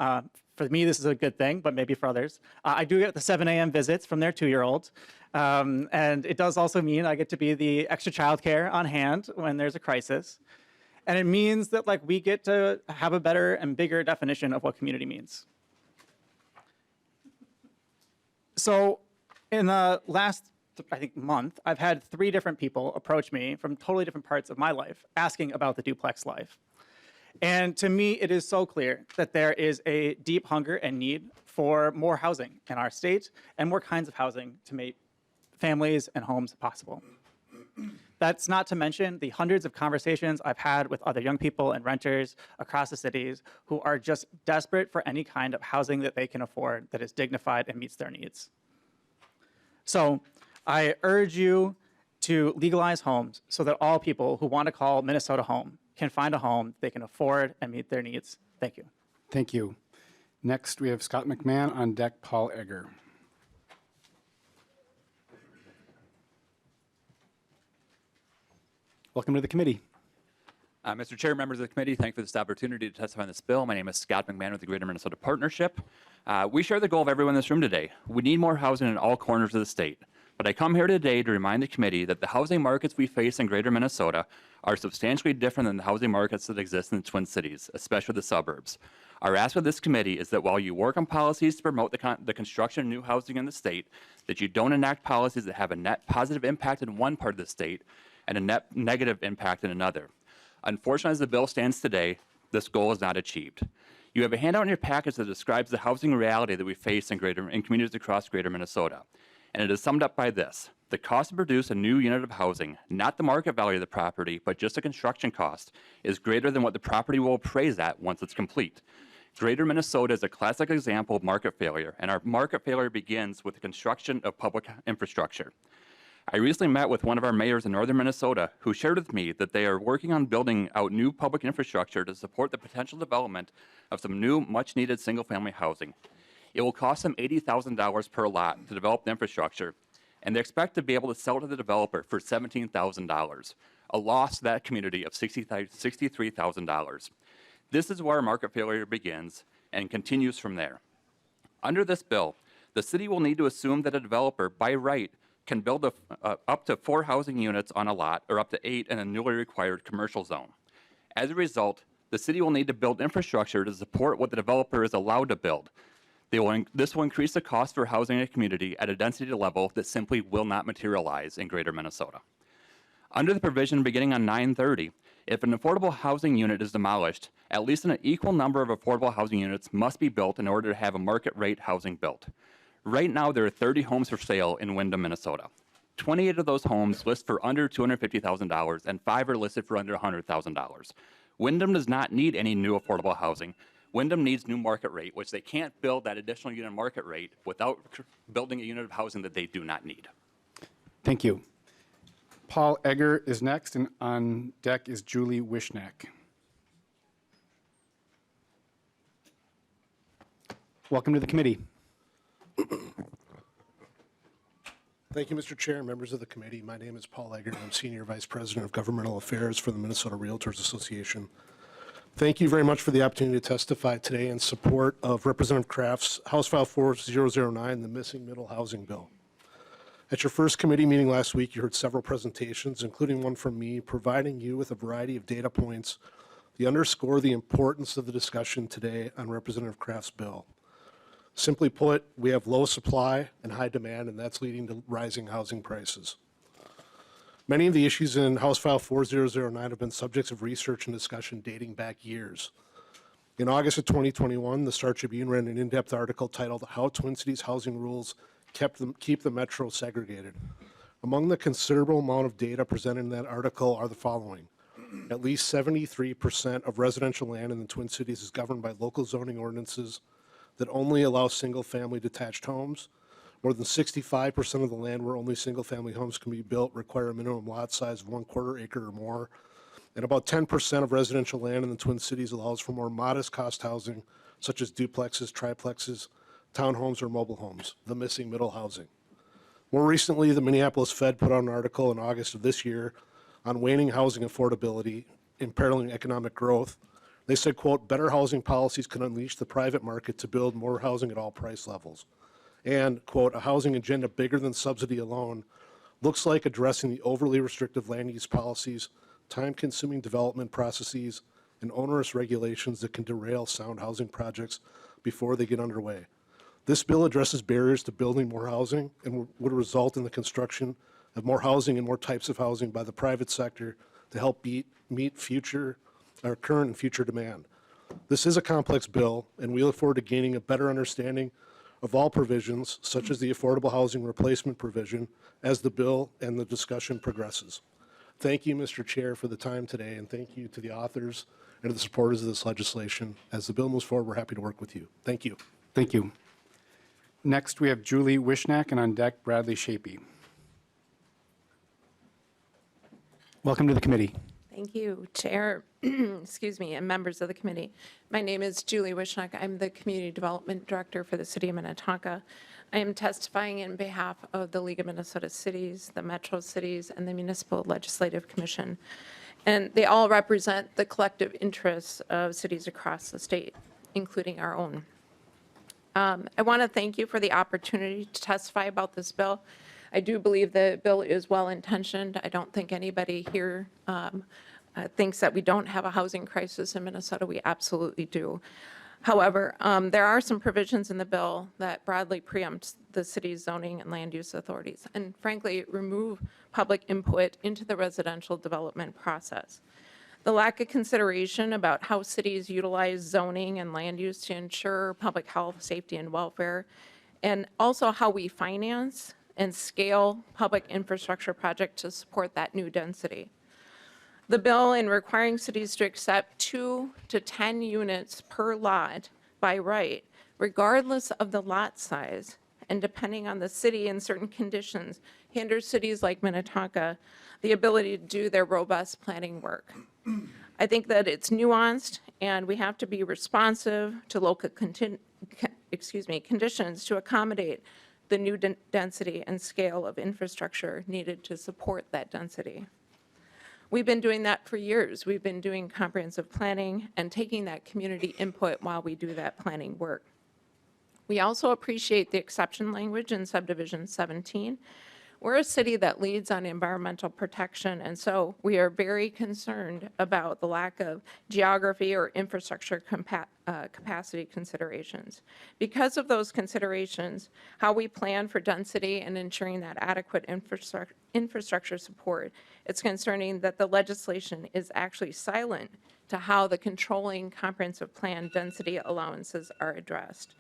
for me this is a good thing, but maybe for others, I do get the 7 a.m. visits from their 2-year-old, and it does also mean I get to be the extra childcare on hand when there's a crisis, and it means that like we get to have a better and bigger definition of what community means. So in the last, I think, month, I've had 3 different people approach me from totally different parts of my life asking about the duplex life. And to me, it is so clear that there is a deep hunger and need for more housing in our state and more kinds of housing to make families and homes possible. That's not to mention the hundreds of conversations I've had with other young people and renters across the cities who are just desperate for any kind of housing that they can afford that is dignified and meets their needs. So I urge you to legalize homes so that all people who want to call Minnesota home can find a home they can afford and meet their needs. Thank you. Thank you. Next, we have Scott McMan. On deck, Paul Egger. Welcome to the committee. Mr. Chair, members of the committee, thank you for this opportunity to testify on this bill. My name is Scott McMan with the Greater Minnesota Partnership. We share the goal of everyone in this room today. We need more housing in all corners of the state. But I come here today to remind the committee that the housing markets we face in Greater Minnesota are substantially different than the housing markets that exist in the Twin Cities, especially the suburbs. Our ask of this committee is that while you work on policies to promote the construction of new housing in the state, that you don't enact policies that have a net positive impact in one part of the state and a net negative impact in another. Unfortunately, as the bill stands today, this goal is not achieved. You have a handout in your package that describes the housing reality that we face in communities across Greater Minnesota. And it is summed up by this: the cost to produce a new unit of housing, not the market value of the property, but just the construction cost, is greater than what the property will appraise at once it's complete. Greater Minnesota is a classic example of market failure, and our market failure begins with the construction of public infrastructure. I recently met with one of our mayors in northern Minnesota who shared with me that they are working on building out new public infrastructure to support the potential development of some new, much-needed single-family housing. It will cost them $80,000 per lot to develop the infrastructure, and they expect to be able to sell to the developer for $17,000, a loss to that community of $63,000. This is where market failure begins and continues from there. Under this bill, the city will need to assume that a developer, by right, can build up to 4 housing units on a lot or up to 8 in a newly required commercial zone. As a result, the city will need to build infrastructure to support what the developer is allowed to build. This will increase the cost for housing in a community at a density level that simply will not materialize in Greater Minnesota. Under the provision beginning on 9/30, if an affordable housing unit is demolished, at least an equal number of affordable housing units must be built in order to have a market rate housing built. Right now, there are 30 homes for sale in Windham, Minnesota. 28 of those homes list for under $250,000 and 5 are listed for under $100,000. Windham does not need any new affordable housing. Windham needs new market rate, which they can't build that additional unit market rate without building a unit of housing that they do not need. Thank you. Paul Egger is next, and on deck is Julie Wishnik. Welcome to the committee. Thank you, Mr. Chair, members of the committee. My name is Paul Egger. I'm Senior Vice President of Governmental Affairs for the Minnesota Realtors Association. Thank you very much for the opportunity to testify today in support of Representative Kraft's House File 4009, the Missing Middle Housing Bill. At your first committee meeting last week, you heard several presentations, including one from me, providing you with a variety of data points that underscore the importance of the discussion today on Representative Kraft's bill. Simply put, we have low supply and high demand, and that's leading to rising housing prices. Many of the issues in House File 4009 have been subjects of research and discussion dating back years. In August of 2021, the Star Tribune ran an in-depth article titled "How Twin Cities Housing Rules Keep the Metro Segregated." Among the considerable amount of data presented in that article are the following. At least 73% of residential land in the Twin Cities is governed by local zoning ordinances that only allow single-family detached homes. More than 65% of the land where only single-family homes can be built require a minimum lot size of 1/4 acre or more. And about 10% of residential land in the Twin Cities allows for more modest cost housing, such as duplexes, triplexes, townhomes, or mobile homes, the missing middle housing. More recently, the Minneapolis Fed put out an article in August of this year on waning housing affordability, imperiling economic growth. They said, quote, "Better housing policies can unleash the private market to build more housing at all price levels." And, quote, "A housing agenda bigger than subsidy alone looks like addressing the overly restrictive land use policies, time-consuming development processes, and onerous regulations that can derail sound housing projects before they get underway. This bill addresses barriers to building more housing and would result in the construction of more housing and more types of housing by the private sector to help meet current and future demand. This is a complex bill, and we look forward to gaining a better understanding of all provisions, such as the affordable housing replacement provision, as the bill and the discussion progresses. Thank you, Mr. Chair, for the time today, and thank you to the authors and to the supporters of this legislation. As the bill moves forward, we're happy to work with you. Thank you. Thank you. Next, we have Julie Wishnak, and on deck, Bradley Shapey. Welcome to the committee. Thank you, Chair, excuse me, and members of the committee. My name is Julie Wishnik. I'm the Community Development Director for the City of Minnetonka. I am testifying in behalf of the League of Minnesota Cities, the Metro Cities, and the Municipal Legislative Commission. And they all represent the collective interests of cities across the state, including our own. I want to thank you for the opportunity to testify about this bill. I do believe the bill is well-intentioned. I don't think anybody here thinks that we don't have a housing crisis in Minnesota. We absolutely do. However, there are some provisions in the bill that broadly preempt the city's zoning and land use authorities, and frankly, remove public input into the residential development process. The lack of consideration about how cities utilize zoning and land use to ensure public health, safety, and welfare, and also how we finance and scale public infrastructure projects to support that new density. The bill in requiring cities to accept 2 to 10 units per lot by right, regardless of the lot size, and depending on the city and certain conditions, hinders cities like Minnetonka the ability to do their robust planning work. I think that it's nuanced, and we have to be responsive to local conditions to accommodate the new density and scale of infrastructure needed to support that density. We've been doing that for years. We've been doing comprehensive planning and taking that community input while we do that planning work. We also appreciate the exception language in subdivision 17. We're a city that leads on environmental protection, and so we are very concerned about the lack of geography or infrastructure capacity considerations. Because of those considerations, how we plan for density and ensuring that adequate infrastructure support, it's concerning that the legislation is actually silent to how the controlling comprehensive plan density allowances are addressed.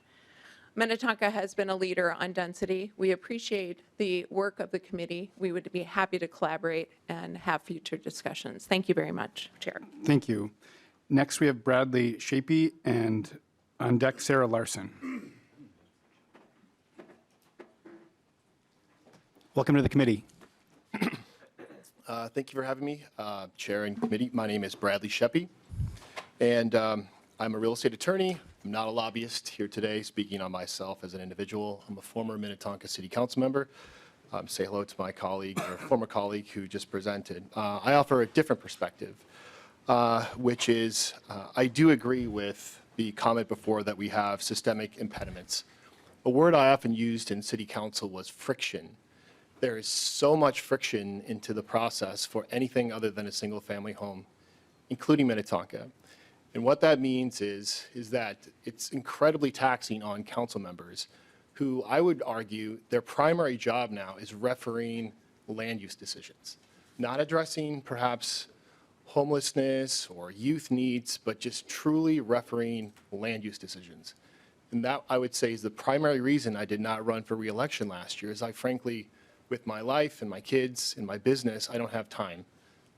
Minnetonka has been a leader on density. We appreciate the work of the committee. We would be happy to collaborate and have future discussions. Thank you very much, Chair. Thank you. Next, we have Bradley Shapey, and on deck, Sarah Larson. Welcome to the committee. Thank you for having me, Chair and committee. My name is Bradley Shapey, and I'm a real estate attorney. I'm not a lobbyist here today speaking on myself as an individual. I'm a former Minnetonka City Council member. Say hello to my colleague, or former colleague who just presented. I offer a different perspective, which is I do agree with the comment before that we have systemic impediments. A word I often used in City Council was friction. There is so much friction into the process for anything other than a single-family home, including Minnetonka. And what that means is that it's incredibly taxing on council members who, I would argue, their primary job now is refereeing land use decisions, not addressing perhaps homelessness or youth needs, but just truly refereeing land use decisions. And that, I would say, is the primary reason I did not run for re-election last year, is I frankly, with my life and my kids and my business, I don't have time.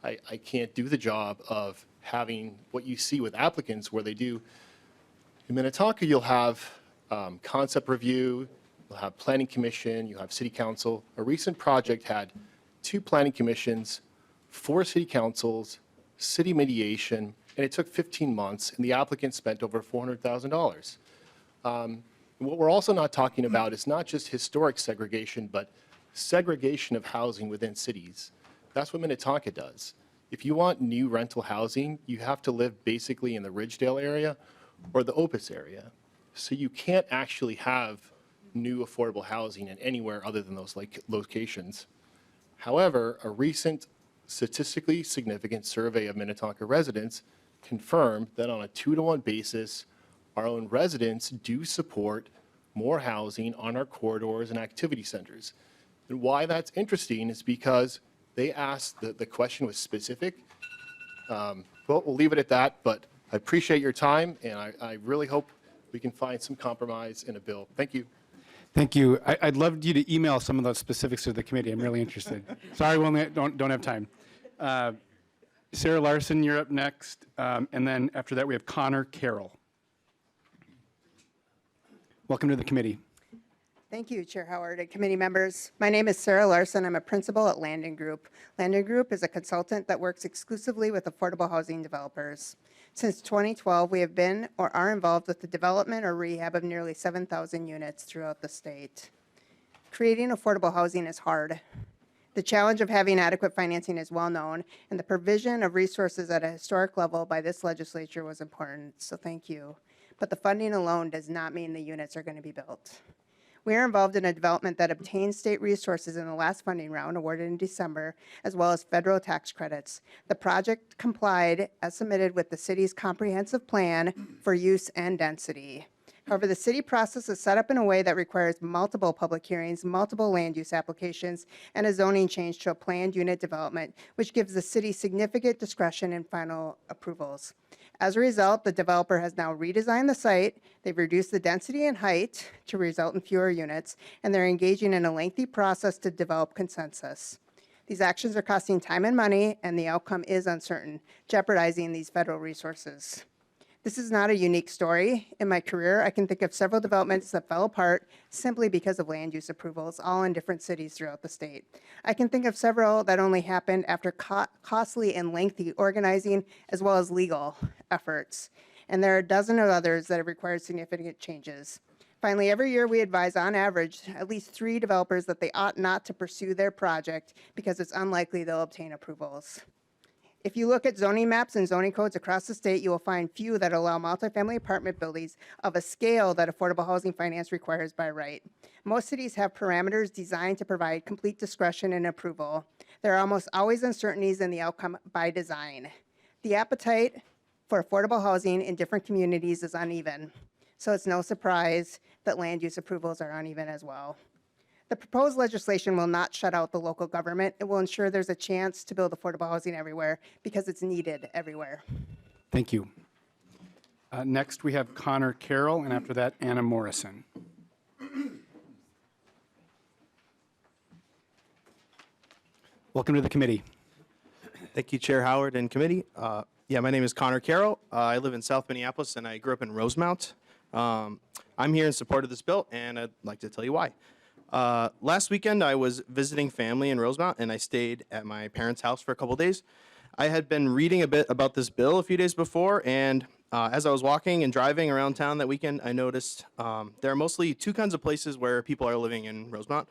I can't do the job of having what you see with applicants where they do. In Minnetonka, you'll have concept review, you'll have planning commission, you'll have city council. A recent project had 2 planning commissions, 4 city councils, city mediation, and it took 15 months, and the applicant spent over $400,000. What we're also not talking about is not just historic segregation, but segregation of housing within cities. That's what Minnetonka does. If you want new rental housing, you have to live basically in the Ridgedale area or the Opus area. So you can't actually have new affordable housing in anywhere other than those locations. However, a recent statistically significant survey of Minnetonka residents confirmed that on a 2-to-1 basis, our own residents do support more housing on our corridors and activity centers. And why that's interesting is because they asked, the question was specific. Well, we'll leave it at that, but I appreciate your time, and I really hope we can find some compromise in a bill. Thank you. Thank you. I'd love you to email some of those specifics to the committee. I'm really interested. Sorry, we only don't have time. Sarah Larson, you're up next, and then after that we have Connor Carroll. Welcome to the committee. Thank you, Chair Howard and committee members. My name is Sarah Larson. I'm a principal at Landon Group. Landon Group is a consultant that works exclusively with affordable housing developers. Since 2012, we have been or are involved with the development or rehab of nearly 7,000 units throughout the state. Creating affordable housing is hard. The challenge of having adequate financing is well known, and the provision of resources at a historic level by this legislature was important, so thank you. But the funding alone does not mean the units are going to be built. We are involved in a development that obtained state resources in the last funding round awarded in December, as well as federal tax credits. The project complied as submitted with the city's comprehensive plan for use and density. However, the city process is set up in a way that requires multiple public hearings, multiple land use applications, and a zoning change to a planned unit development, which gives the city significant discretion in final approvals. As a result, the developer has now redesigned the site, they've reduced the density and height to result in fewer units, and they're engaging in a lengthy process to develop consensus. These actions are costing time and money, and the outcome is uncertain, jeopardizing these federal resources. This is not a unique story. In my career, I can think of several developments that fell apart simply because of land use approvals, all in different cities throughout the state. I can think of several that only happened after costly and lengthy organizing as well as legal efforts. And there are a dozen of others that have required significant changes. Finally, every year we advise on average at least 3 developers that they ought not to pursue their project because it's unlikely they'll obtain approvals. If you look at zoning maps and zoning codes across the state, you will find few that allow multifamily apartment buildings of a scale that affordable housing finance requires by right. Most cities have parameters designed to provide complete discretion and approval. There are almost always uncertainties in the outcome by design. The appetite for affordable housing in different communities is uneven, so it's no surprise that land use approvals are uneven as well. The proposed legislation will not shut out the local government. It will ensure there's a chance to build affordable housing everywhere because it's needed everywhere. Thank you. Next, we have Connor Carroll, and after that, Anna Morrison. Welcome to the committee. Thank you, Chair Howard and committee. My name is Connor Carroll. I live in South Minneapolis, and I grew up in Rosemount. I'm here in support of this bill, and I'd like to tell you why. Last weekend, I was visiting family in Rosemount, and I stayed at my parents' house for a couple days. I had been reading a bit about this bill a few days before, and as I was walking and driving around town that weekend, I noticed there are mostly 2 kinds of places where people are living in Rosemount.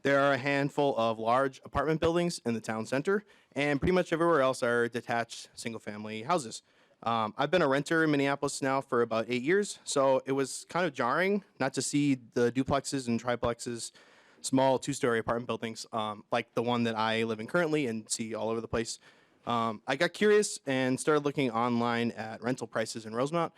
There are a handful of large apartment buildings in the town center, and pretty much everywhere else are detached single-family houses. I've been a renter in Minneapolis now for about 8 years, so it was kind of jarring not to see the duplexes and triplexes, small 2-story apartment buildings like the one that I live in currently and see all over the place. I got curious and started looking online at rental prices in Rosemount.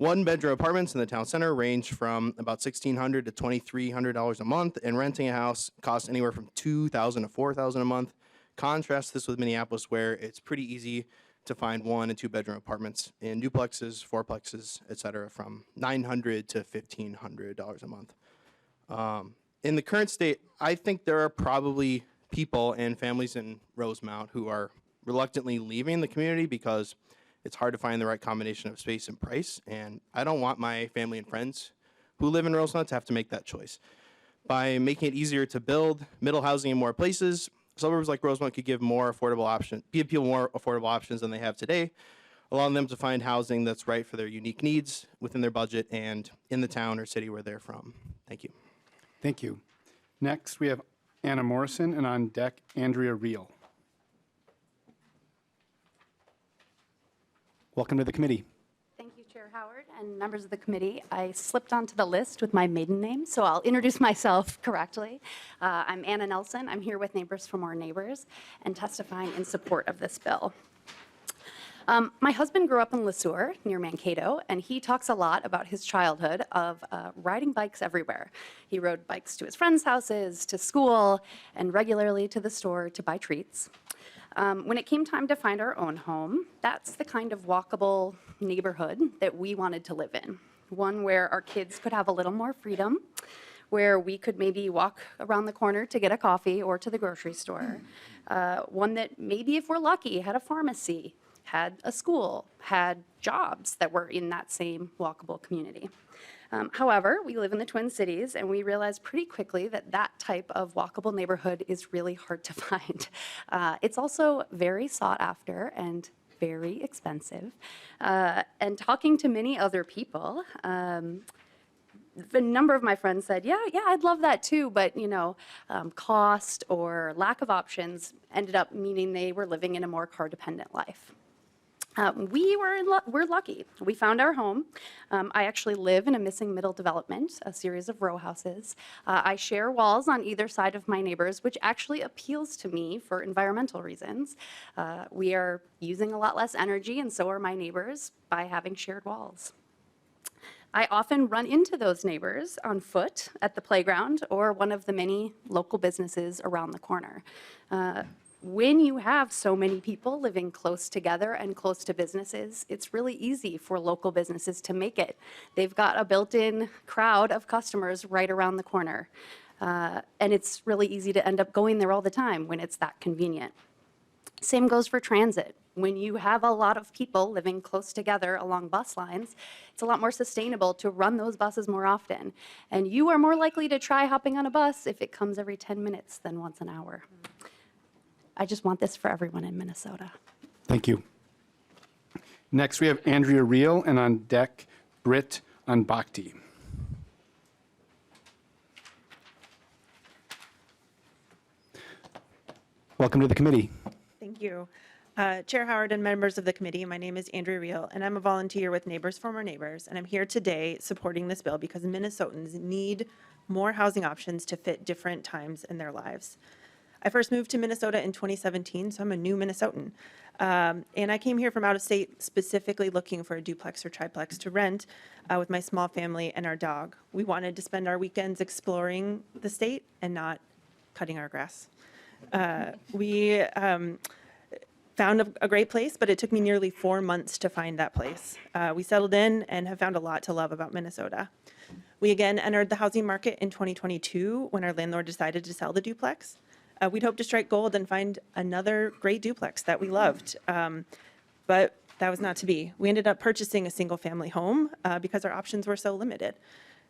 1-bedroom apartments in the town center range from about $1,600 to $2,300 a month, and renting a house costs anywhere from $2,000 to $4,000 a month. Contrast this with Minneapolis, where it's pretty easy to find 1- and 2-bedroom apartments in duplexes, fourplexes, et cetera, from $900 to $1,500 a month. In the current state, I think there are probably people and families in Rosemount who are reluctantly leaving the community because it's hard to find the right combination of space and price, and I don't want my family and friends who live in Rosemount to have to make that choice. By making it easier to build middle housing in more places, suburbs like Rosemount could give people more affordable options than they have today, allowing them to find housing that's right for their unique needs within their budget and in the town or city where they're from. Thank you. Thank you. Next, we have Anna Morrison, and on deck, Andrea Reel. Welcome to the committee. Thank you, Chair Howard and members of the committee. I slipped onto the list with my maiden name, so I'll introduce myself correctly. I'm Anna Nelson. I'm here with Neighbors for More Neighbors and testifying in support of this bill. My husband grew up in Leer near Mankato, and he talks a lot about his childhood of riding bikes everywhere. He rode bikes to his friends' houses, to school, and regularly to the store to buy treats. When it came time to find our own home, that's the kind of walkable neighborhood that we wanted to live in. One where our kids could have a little more freedom, where we could maybe walk around the corner to get a coffee or to the grocery store. One that maybe, if we're lucky, had a pharmacy, had a school, had jobs that were in that same walkable community. However, we live in the Twin Cities, and we realized pretty quickly that that type of walkable neighborhood is really hard to find. It's also very sought after and very expensive. And talking to many other people, the number of my friends said, yeah, I'd love that too, but cost or lack of options ended up meaning they were living in a more car-dependent life. We're lucky. We found our home. I actually live in a missing middle development, a series of row houses. I share walls on either side of my neighbors, which actually appeals to me for environmental reasons. We are using a lot less energy, and so are my neighbors, by having shared walls. I often run into those neighbors on foot at the playground or one of the many local businesses around the corner. When you have so many people living close together and close to businesses, it's really easy for local businesses to make it. They've got a built-in crowd of customers right around the corner. And it's really easy to end up going there all the time when it's that convenient. Same goes for transit. When you have a lot of people living close together along bus lines, it's a lot more sustainable to run those buses more often. And you are more likely to try hopping on a bus if it comes every 10 minutes than once an hour. I just want this for everyone in Minnesota. Thank you. Next, we have Andrea Reel, and on deck, Britt Unbakti. Welcome to the committee. Thank you. Chair Howard and members of the committee, my name is Andrea Reel, and I'm a volunteer with Neighbors for More Neighbors, and I'm here today supporting this bill because Minnesotans need more housing options to fit different times in their lives. I first moved to Minnesota in 2017, so I'm a new Minnesotan. And I came here from out of state specifically looking for a duplex or triplex to rent with my small family and our dog. We wanted to spend our weekends exploring the state and not cutting our grass. We found a great place, but it took me nearly 4 months to find that place. We settled in and have found a lot to love about Minnesota. We again entered the housing market in 2022 when our landlord decided to sell the duplex. We'd hoped to strike gold and find another great duplex that we loved, but that was not to be. We ended up purchasing a single-family home because our options were so limited.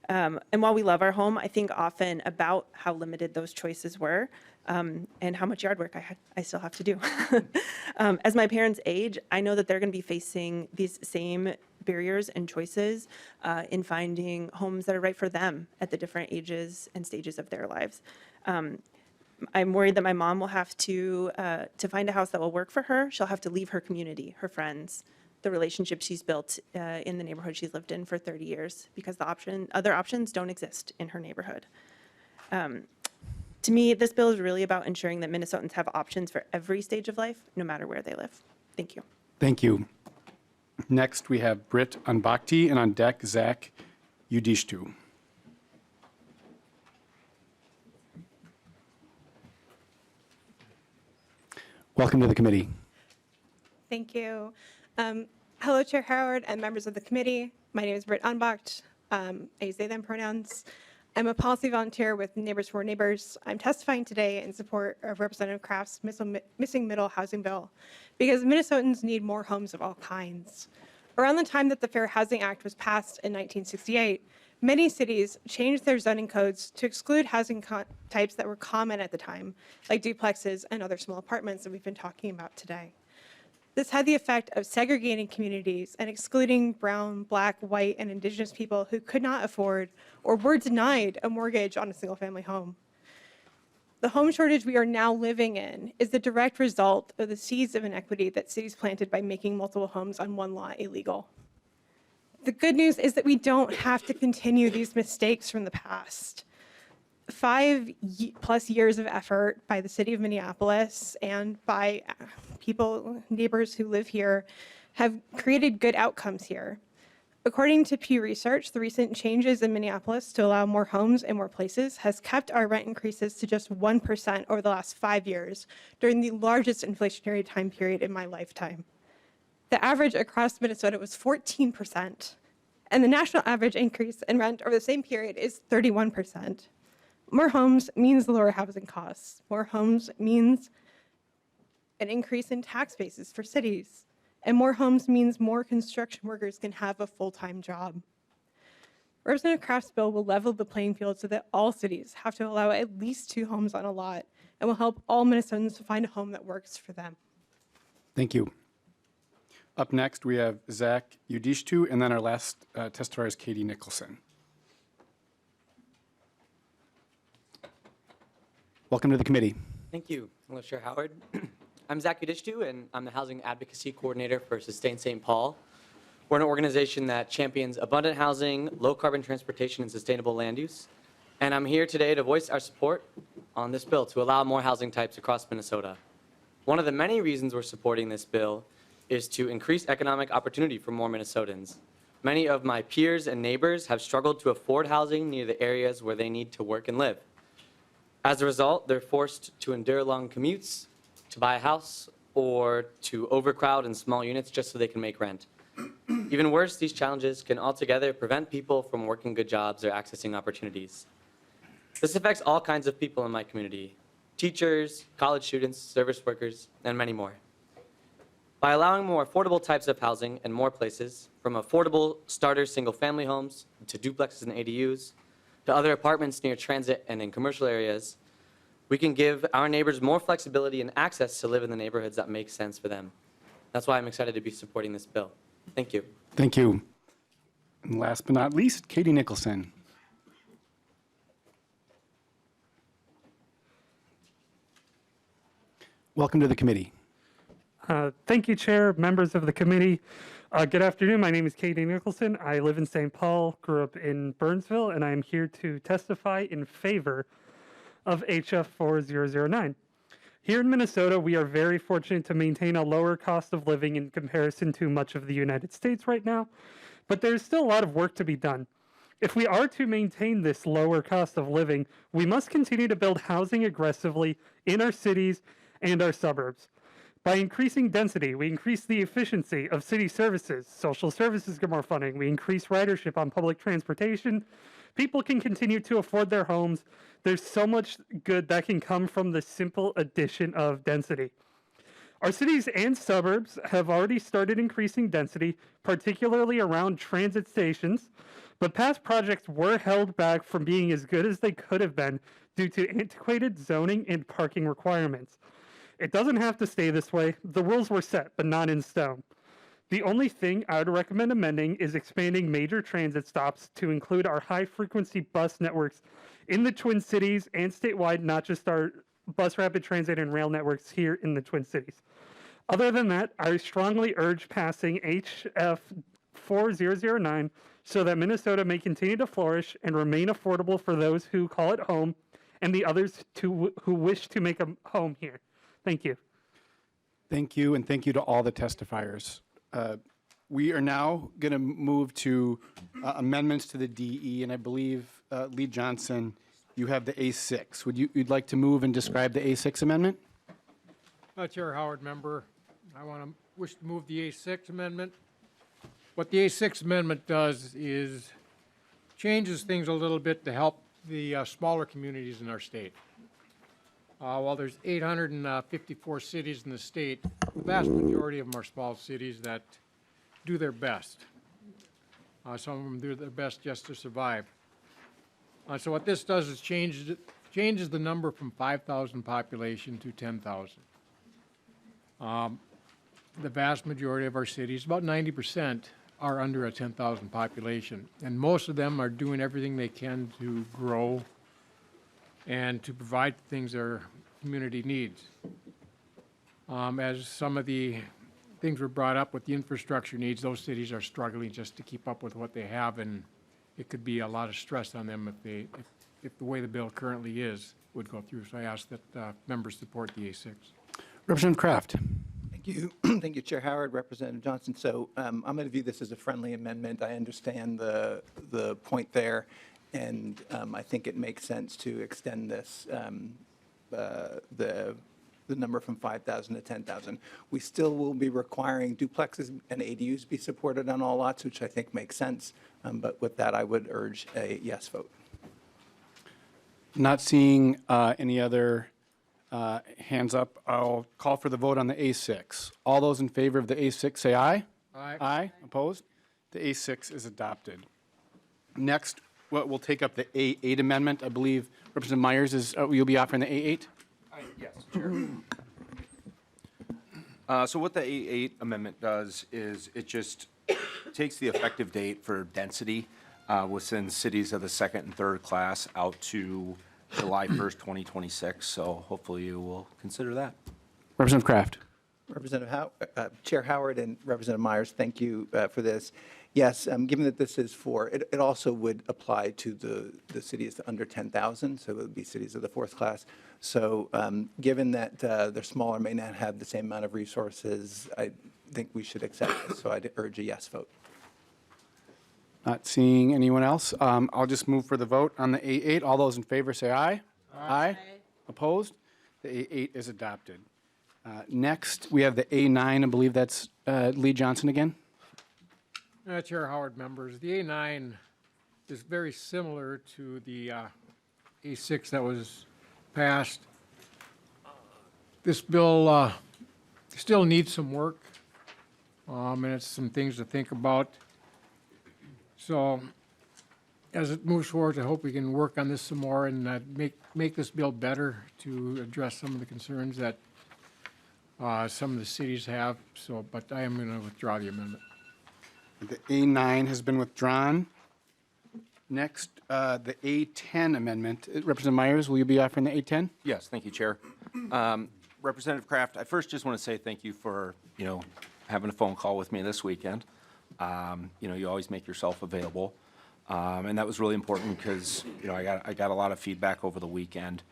And while we love our home, I think often about how limited those choices were and how much yard work I still have to do. As my parents age, I know that they're going to be facing these same barriers and choices in finding homes that are right for them at the different ages and stages of their lives. I'm worried that my mom will have to find a house that will work for her. She'll have to leave her community, her friends, the relationship she's built in the neighborhood she's lived in for 30 years because other options don't exist in her neighborhood. To me, this bill is really about ensuring that Minnesotans have options for every stage of life, no matter where they live. Thank you. Thank you. Next, we have Britt Unbakti, and on deck, Zach Udishtu. Welcome to the committee. Thank you. Hello, Chair Howard and members of the committee. My name is Britt Unbacht. I use they, them pronouns. I'm a policy volunteer with Neighbors for Neighbors. I'm testifying today in support of Representative Kraft's missing middle housing bill because Minnesotans need more homes of all kinds. Around the time that the Fair Housing Act was passed in 1968, many cities changed their zoning codes to exclude housing types that were common at the time, like duplexes and other small apartments that we've been talking about today. This had the effect of segregating communities and excluding brown, black, white, and indigenous people who could not afford or were denied a mortgage on a single-family home. The home shortage we are now living in is the direct result of the seeds of inequity that cities planted by making multiple homes on one lot illegal. The good news is that we don't have to continue these mistakes from the past. 5+ years of effort by the city of Minneapolis and by neighbors who live here have created good outcomes here. According to Pew Research, the recent changes in Minneapolis to allow more homes in more places has kept our rent increases to just 1% over the last 5 years during the largest inflationary time period in my lifetime. The average across Minnesota was 14%, and the national average increase in rent over the same period is 31%. More homes means lower housing costs. More homes means an increase in tax bases for cities. And more homes means more construction workers can have a full-time job. Representative Kraft's bill will level the playing field so that all cities have to allow at least 2 homes on a lot and will help all Minnesotans to find a home that works for them. Thank you. Up next, we have Zach Udishtu, and then our last testifier is Katie Nicholson. Welcome to the committee. Thank you. Hello, Chair Howard. I'm Zach Udishtu, and I'm the Housing Advocacy Coordinator for Sustain St. Paul. We're an organization that champions abundant housing, low-carbon transportation, and sustainable land use. And I'm here today to voice our support on this bill to allow more housing types across Minnesota. One of the many reasons we're supporting this bill is to increase economic opportunity for more Minnesotans. Many of my peers and neighbors have struggled to afford housing near the areas where they need to work and live. As a result, they're forced to endure long commutes, to buy a house, or to overcrowd in small units just so they can make rent. Even worse, these challenges can altogether prevent people from working good jobs or accessing opportunities. This affects all kinds of people in my community: teachers, college students, service workers, and many more. By allowing more affordable types of housing in more places, from affordable starter single-family homes to duplexes and ADUs, to other apartments near transit and in commercial areas, we can give our neighbors more flexibility and access to live in the neighborhoods that make sense for them. That's why I'm excited to be supporting this bill. Thank you. Thank you. And last but not least, Katie Nicholson. Welcome to the committee. Thank you, Chair, members of the committee. Good afternoon. My name is Katie Nicholson. I live in St. Paul, grew up in Burnsville, and I am here to testify in favor of HF 4009. Here in Minnesota, we are very fortunate to maintain a lower cost of living in comparison to much of the United States right now, but there's still a lot of work to be done. If we are to maintain this lower cost of living, we must continue to build housing aggressively in our cities and our suburbs. By increasing density, we increase the efficiency of city services. Social services get more funding. We increase ridership on public transportation. People can continue to afford their homes. There's so much good that can come from the simple addition of density. Our cities and suburbs have already started increasing density, particularly around transit stations, but past projects were held back from being as good as they could have been due to antiquated zoning and parking requirements. It doesn't have to stay this way. The rules were set, but not in stone. The only thing I would recommend amending is expanding major transit stops to include our high-frequency bus networks in the Twin Cities and statewide, not just our bus rapid transit and rail networks here in the Twin Cities. Other than that, I strongly urge passing HF 4009 so that Minnesota may continue to flourish and remain affordable for those who call it home and the others who wish to make a home here. Thank you. Thank you, and thank you to all the testifiers. We are now going to move to amendments to the DE, and I believe, Lee Johnson, you have the A6. You'd like to move and describe the A6 amendment? Chair Howard, member, I wish to move the A6 amendment. What the A6 amendment does is changes things a little bit to help the smaller communities in our state. While there's 854 cities in the state, the vast majority of them are small cities that do their best. Some of them do their best just to survive. So what this does is changes the number from 5,000 population to 10,000. The vast majority of our cities, about 90%, are under a 10,000 population, and most of them are doing everything they can to grow and to provide things their community needs. As some of the things were brought up with the infrastructure needs, those cities are struggling just to keep up with what they have, and it could be a lot of stress on them if the way the bill currently is would go through. So I ask that members support the A6. Representative Kraft. Thank you. Thank you, Chair Howard, Representative Johnson. So I'm going to view this as a friendly amendment. I understand the point there, and I think it makes sense to extend this, the number from 5,000 to 10,000. We still will be requiring duplexes and ADUs be supported on all lots, which I think makes sense. But with that, I would urge a yes vote. Not seeing any other hands up, I'll call for the vote on the A6. All those in favor of the A6 say aye. Aye. Aye. Opposed? The A6 is adopted. Next, we'll take up the A8 amendment. I believe Representative Myers is, you'll be offering the A8? Yes, Chair. So what the A8 amendment does is it just takes the effective date for density within cities of the second and third class out to July 1st, 2026. So hopefully you will consider that. Representative Kraft. Chair Howard and Representative Myers, thank you for this. Yes, given that this is for, it also would apply to the cities under 10,000, so it would be cities of the fourth class. So given that they're smaller, may not have the same amount of resources, I think we should accept this. So I'd urge a yes vote. Not seeing anyone else. I'll just move for the vote on the A8. All those in favor say aye. Aye. Opposed? The A8 is adopted. Next, we have the A9. I believe that's Lee Johnson again. Chair Howard, members, the A9 is very similar to the A6 that was passed. This bill still needs some work, and it's some things to think about. So as it moves forward, I hope we can work on this some more and make this bill better to address some of the concerns that some of the cities have. So, but I am going to withdraw the amendment. The A9 has been withdrawn. Next, the A10 amendment. Representative Myers, will you be offering the A10? Yes, thank you, Chair. Representative Kraft, I first just want to say thank you for, having a phone call with me this weekend. You always make yourself available. And that was really important because, I got a lot of feedback over the weekend.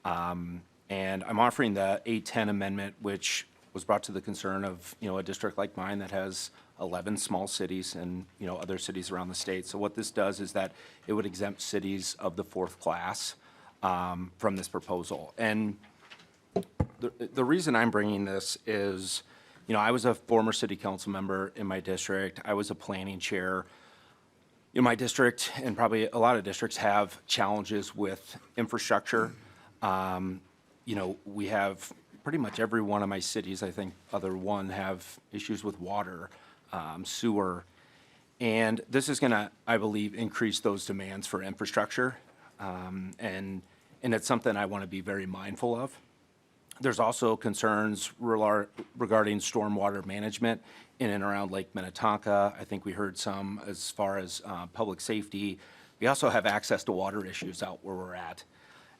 And I'm offering the A10 amendment, which was brought to the concern of, a district like mine that has 11 small cities and, other cities around the state. So what this does is that it would exempt cities of the fourth class from this proposal. And the reason I'm bringing this is, I was a former city council member in my district. I was a planning chair. My district and probably a lot of districts have challenges with infrastructure. We have pretty much every one of my cities, I think other one, have issues with water, sewer. And this is going to, I believe, increase those demands for infrastructure. And it's something I want to be very mindful of. There's also concerns regarding stormwater management in and around Lake Minnetonka. I think we heard some as far as public safety. We also have access to water issues out where we're at.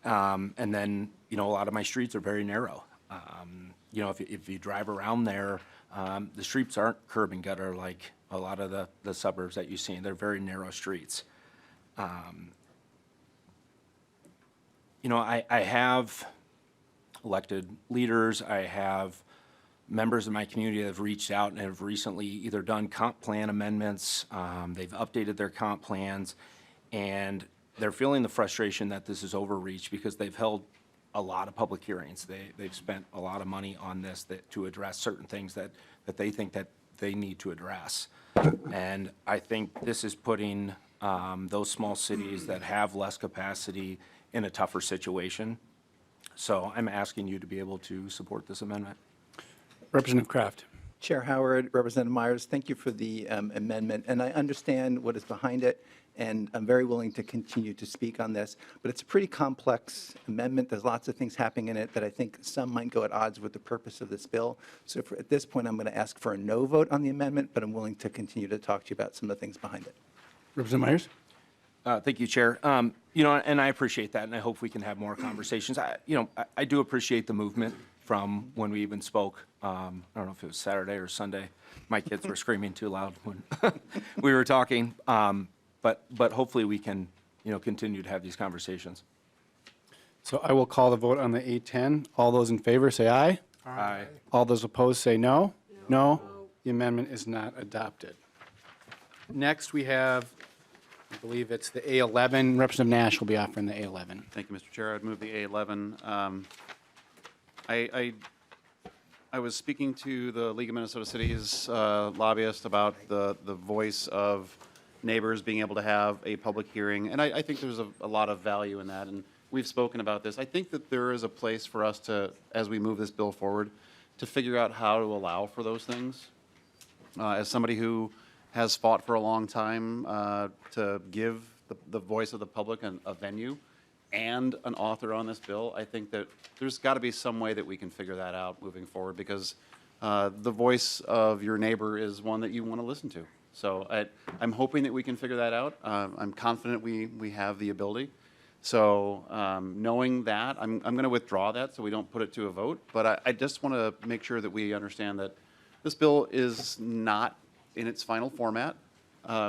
And then, a lot of my streets are very narrow. If you drive around there, the streets aren't curb and gutter like a lot of the suburbs that you see. They're very narrow streets. I have elected leaders. I have members of my community that have reached out and have recently either done comp plan amendments, they've updated their comp plans, and they're feeling the frustration that this is overreach because they've held a lot of public hearings. They've spent a lot of money on this to address certain things that they think that they need to address. And I think this is putting those small cities that have less capacity in a tougher situation. So I'm asking you to be able to support this amendment. Representative Kraft. Chair Howard, Representative Myers, thank you for the amendment. And I understand what is behind it, and I'm very willing to continue to speak on this. But it's a pretty complex amendment. There's lots of things happening in it that I think some might go at odds with the purpose of this bill. So at this point, I'm going to ask for a no vote on the amendment, but I'm willing to continue to talk to you about some of the things behind it. Representative Myers. Thank you, Chair. And I appreciate that, and I hope we can have more conversations. I do appreciate the movement from when we even spoke. I don't know if it was Saturday or Sunday. My kids were screaming too loud when we were talking. But hopefully we can, continue to have these conversations. So I will call the vote on the A10. All those in favor say aye. Aye. All those opposed say no. No. The amendment is not adopted. Next, we have, I believe it's the A11. Representative Nash will be offering the A11. Thank you, Mr. Chair. I'd move the A11. I was speaking to the League of Minnesota Cities lobbyist about the voice of neighbors being able to have a public hearing, and I think there's a lot of value in that, and we've spoken about this. I think that there is a place for us to, as we move this bill forward, to figure out how to allow for those things. As somebody who has fought for a long time to give the voice of the public a venue and an author on this bill. I think that there's got to be some way that we can figure that out moving forward, because the voice of your neighbor is one that you want to listen to. So I'm hoping that we can figure that out. I'm confident we have the ability. So knowing that, I'm going to withdraw that so we don't put it to a vote. But I just want to make sure that we understand that this bill is not in its final format.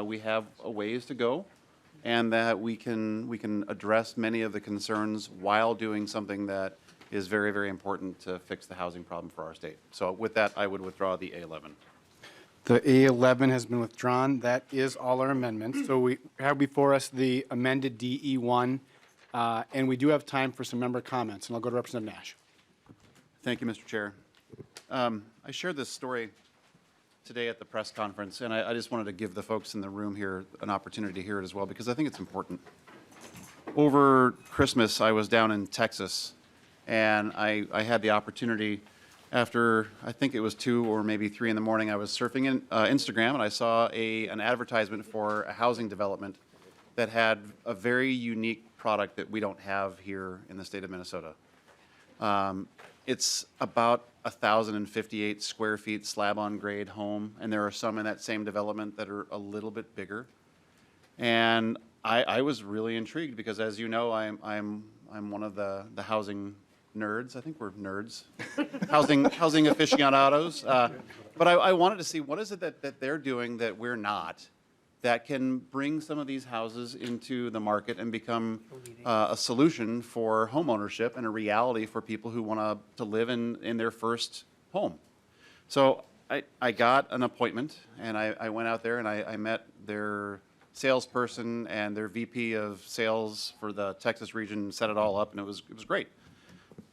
We have a ways to go, and that we can address many of the concerns while doing something that is very, very important to fix the housing problem for our state. So with that, I would withdraw the A11. The A11 has been withdrawn. That is all our amendments. So we have before us the amended DE1, and we do have time for some member comments, and I'll go to Representative Nash. Thank you, Mr. Chair. I shared this story today at the press conference, and I just wanted to give the folks in the room here an opportunity to hear it as well, because I think it's important. Over Christmas, I was down in Texas, and I had the opportunity after, I think it was 2 or maybe 3 in the morning, I was surfing in Instagram, and I saw an advertisement for a housing development that had a very unique product that we don't have here in the state of Minnesota. It's about 1,058 square feet slab-on-grade home, and there are some in that same development that are a little bit bigger. And I was really intrigued because, as you know, I'm one of the housing nerds. I think we're nerds. housing aficionados. But I wanted to see what is it that they're doing that we're not, that can bring some of these houses into the market and become a solution for home ownership and a reality for people who want to live in their first home. So I got an appointment, and I went out there and I met their salesperson and their VP of sales for the Texas region, set it all up, and it was great.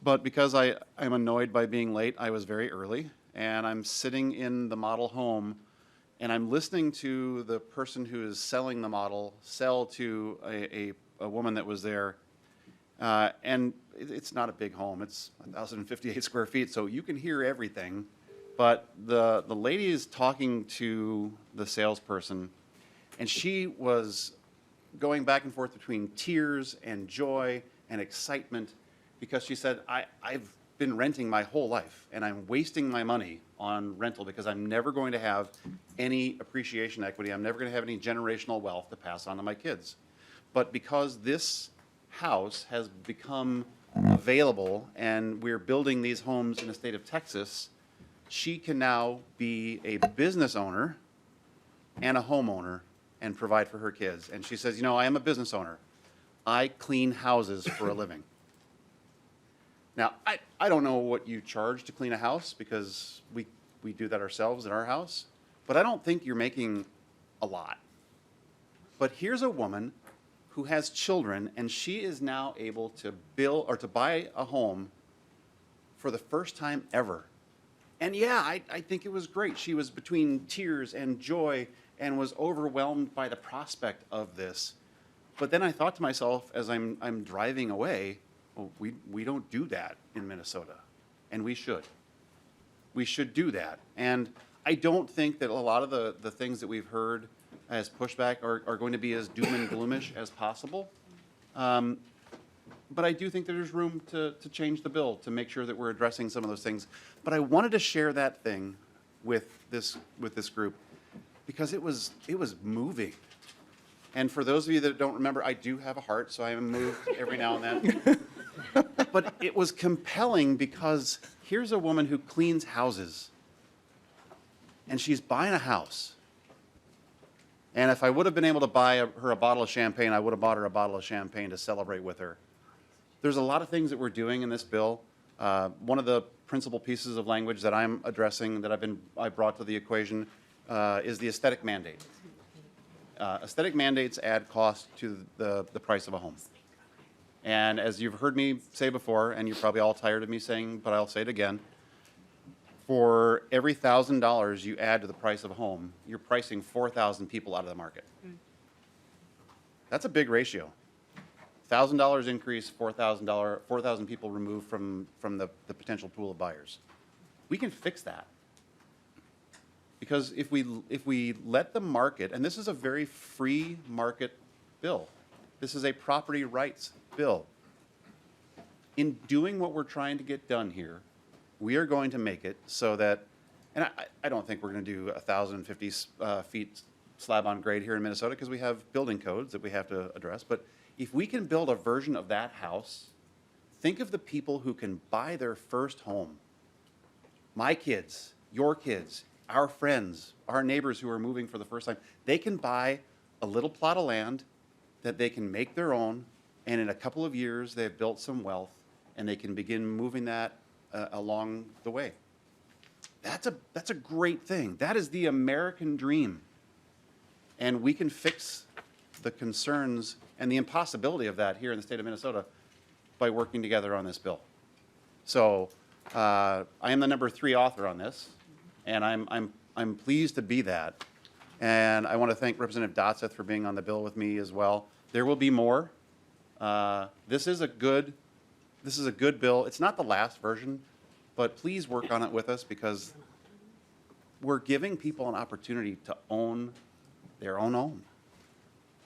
But because I'm annoyed by being late, I was very early, and I'm sitting in the model home, and I'm listening to the person who is selling the model sell to a woman that was there. And it's not a big home. It's 1,058 square feet, so you can hear everything. But the lady is talking to the salesperson, and she was going back and forth between tears and joy and excitement, because she said, I've been renting my whole life, and I'm wasting my money on rental because I'm never going to have any appreciation equity. I'm never going to have any generational wealth to pass on to my kids. But because this house has become available and we're building these homes in the state of Texas, she can now be a business owner and a homeowner and provide for her kids. And she says, you know, I am a business owner. I clean houses for a living. Now, I don't know what you charge to clean a house, because we do that ourselves in our house, but I don't think you're making a lot. But here's a woman who has children, and she is now able to build or to buy a home for the first time ever. And yeah, I think it was great. She was between tears and joy and was overwhelmed by the prospect of this. But then I thought to myself, as I'm driving away, well, we don't do that in Minnesota, and we should. We should do that. And I don't think that a lot of the things that we've heard as pushback are going to be as doom and gloomish as possible. But I do think that there's room to change the bill to make sure that we're addressing some of those things. But I wanted to share that thing with this group because it was moving. And for those of you that don't remember, I do have a heart, so I am moved every now and then. But it was compelling because here's a woman who cleans houses, and she's buying a house. And if I would have been able to buy her a bottle of champagne, I would have bought her a bottle of champagne to celebrate with her. There's a lot of things that we're doing in this bill. One of the principal pieces of language that I'm addressing that I brought to the equation is the aesthetic mandate. Aesthetic mandates add cost to the price of a home. And as you've heard me say before, and you're probably all tired of me saying, but I'll say it again, for every $1,000 you add to the price of a home, you're pricing 4,000 people out of the market. That's a big ratio. $1,000 increase, 4,000 people removed from the potential pool of buyers. We can fix that. Because if we let the market, and this is a very free market bill, this is a property rights bill. In doing what we're trying to get done here, we are going to make it so that, and I don't think we're going to do 1,050 feet slab on grade here in Minnesota because we have building codes that we have to address. But if we can build a version of that house, think of the people who can buy their first home. My kids, your kids, our friends, our neighbors who are moving for the first time, they can buy a little plot of land that they can make their own, and in a couple of years they've built some wealth and they can begin moving that along the way. That's a great thing. That is the American dream. And we can fix the concerns and the impossibility of that here in the state of Minnesota by working together on this bill. So I am the number 3 author on this, and I'm pleased to be that. And I want to thank Representative Dotseth for being on the bill with me as well. There will be more. This is a good bill. It's not the last version, but please work on it with us because we're giving people an opportunity to own their own home.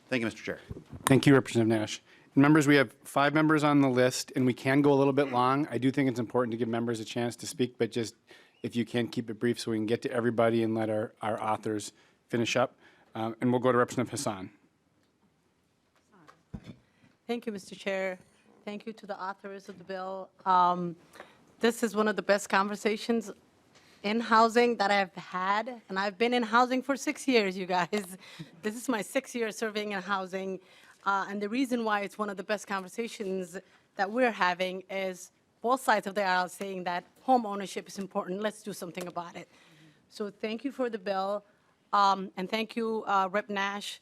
Thank you, Mr. Chair. Thank you, Representative Nash. Members, we have 5 members on the list, and we can go a little bit long. I do think it's important to give members a chance to speak, but just if you can keep it brief so we can get to everybody and let our authors finish up. And we'll go to Representative Hassan. Thank you, Mr. Chair. Thank you to the authors of the bill. This is one of the best conversations in housing that I've had, and I've been in housing for 6 years, you guys. This is my 6th year serving in housing, and the reason why it's one of the best conversations that we're having is both sides of the aisle saying that home ownership is important. Let's do something about it. So thank you for the bill, and thank you, Rep. Nash.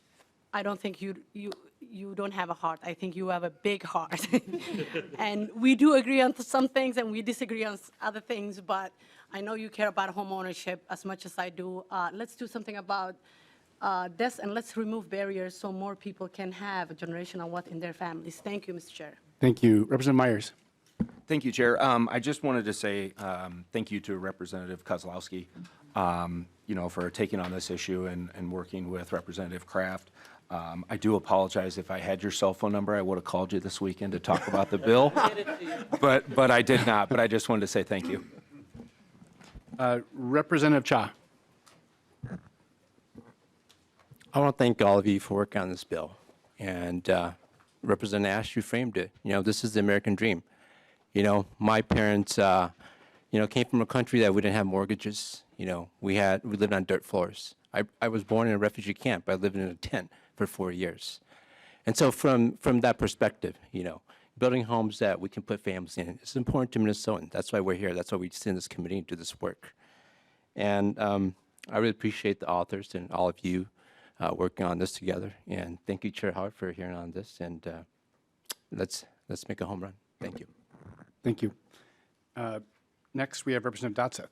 I don't think you don't have a heart. I think you have a big heart. And we do agree on some things and we disagree on other things, but I know you care about home ownership as much as I do. Let's do something about this, and let's remove barriers so more people can have a generational wealth in their families. Thank you, Mr. Chair. Thank you. Representative Myers. Thank you, Chair. I just wanted to say thank you to Representative Kozlowski, for taking on this issue and working with Representative Kraft. I do apologize. If I had your cell phone number, I would have called you this weekend to talk about the bill. But I did not. But I just wanted to say thank you. Representative Cha. I want to thank all of you for working on this bill. And Representative Nash, you framed it. This is the American dream. My parents, came from a country that we didn't have mortgages. We lived on dirt floors. I was born in a refugee camp. I lived in a tent for 4 years. And so from that perspective, building homes that we can put families in is important to Minnesotans. That's why we're here. That's why we sit in this committee and do this work. And I really appreciate the authors and all of you working on this together. And thank you, Chair Howard, for hearing on this. And let's make a home run. Thank you. Thank you. Next, we have Representative Dotseth.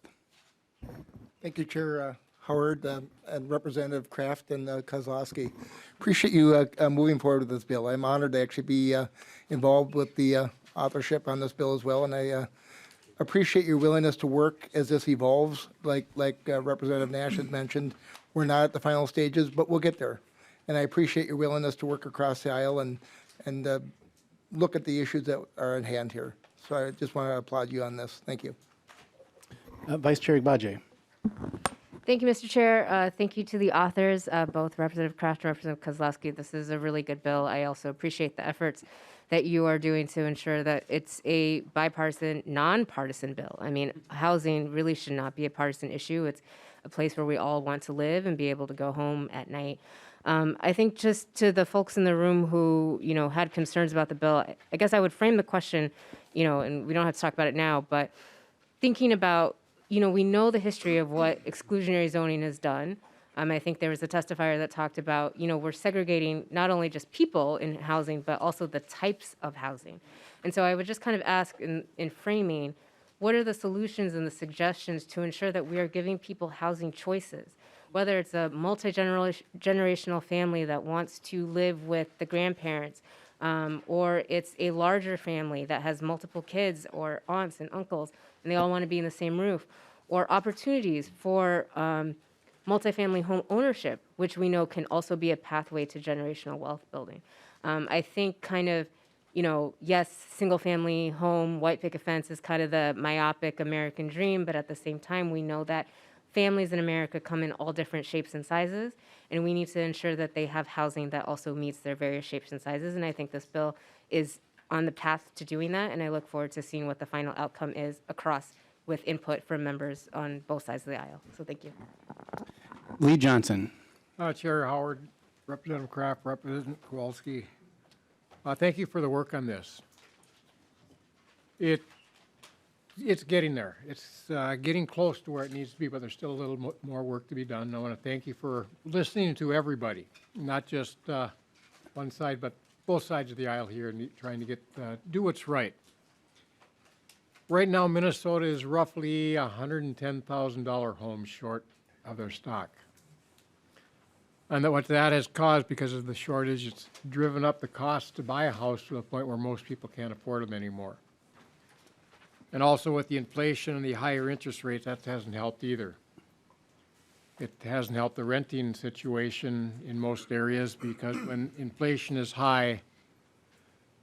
Thank you, Chair Howard and Representative Kraft and Kozlowski. Appreciate you moving forward with this bill. I'm honored to actually be involved with the authorship on this bill as well, and I appreciate your willingness to work as this evolves. Like Representative Nash had mentioned, we're not at the final stages, but we'll get there. And I appreciate your willingness to work across the aisle and look at the issues that are at hand here. So I just want to applaud you on this. Thank you. Vice Chair Agbaje. Thank you, Mr. Chair. Thank you to the authors, both Representative Kraft and Representative Kozlowski. This is a really good bill. I also appreciate the efforts that you are doing to ensure that it's a bipartisan, nonpartisan bill. I mean, housing really should not be a partisan issue. It's a place where we all want to live and be able to go home at night. I think just to the folks in the room who, had concerns about the bill, I guess I would frame the question, and we don't have to talk about it now, but thinking about, we know the history of what exclusionary zoning has done. I think there was a testifier that talked about, we're segregating not only just people in housing, but also the types of housing. And so I would just kind of ask in framing, what are the solutions and the suggestions to ensure that we are giving people housing choices? Whether it's a multi-generational family that wants to live with the grandparents, or it's a larger family that has multiple kids or aunts and uncles, and they all want to be in the same roof, or opportunities for multifamily home ownership, which we know can also be a pathway to generational wealth building. I think kind of, yes, single-family home, white picket fence is kind of the myopic American dream, but at the same time, we know that families in America come in all different shapes and sizes, and we need to ensure that they have housing that also meets their various shapes and sizes, and I think this bill is on the path to doing that, and I look forward to seeing what the final outcome is across with input from members on both sides of the aisle. So thank you. Lee Johnson. Chair Howard, Representative Kraft, Representative Kowalski, thank you for the work on this. It's getting there. It's getting close to where it needs to be, but there's still a little more work to be done. I want to thank you for listening to everybody, not just one side, but both sides of the aisle here, and trying to get do what's right. Right now, Minnesota is roughly $110,000 homes short of their stock. And what that has caused, because of the shortage, it's driven up the cost to buy a house to the point where most people can't afford them anymore. And also with the inflation and the higher interest rates, that hasn't helped either. It hasn't helped the renting situation in most areas, because when inflation is high,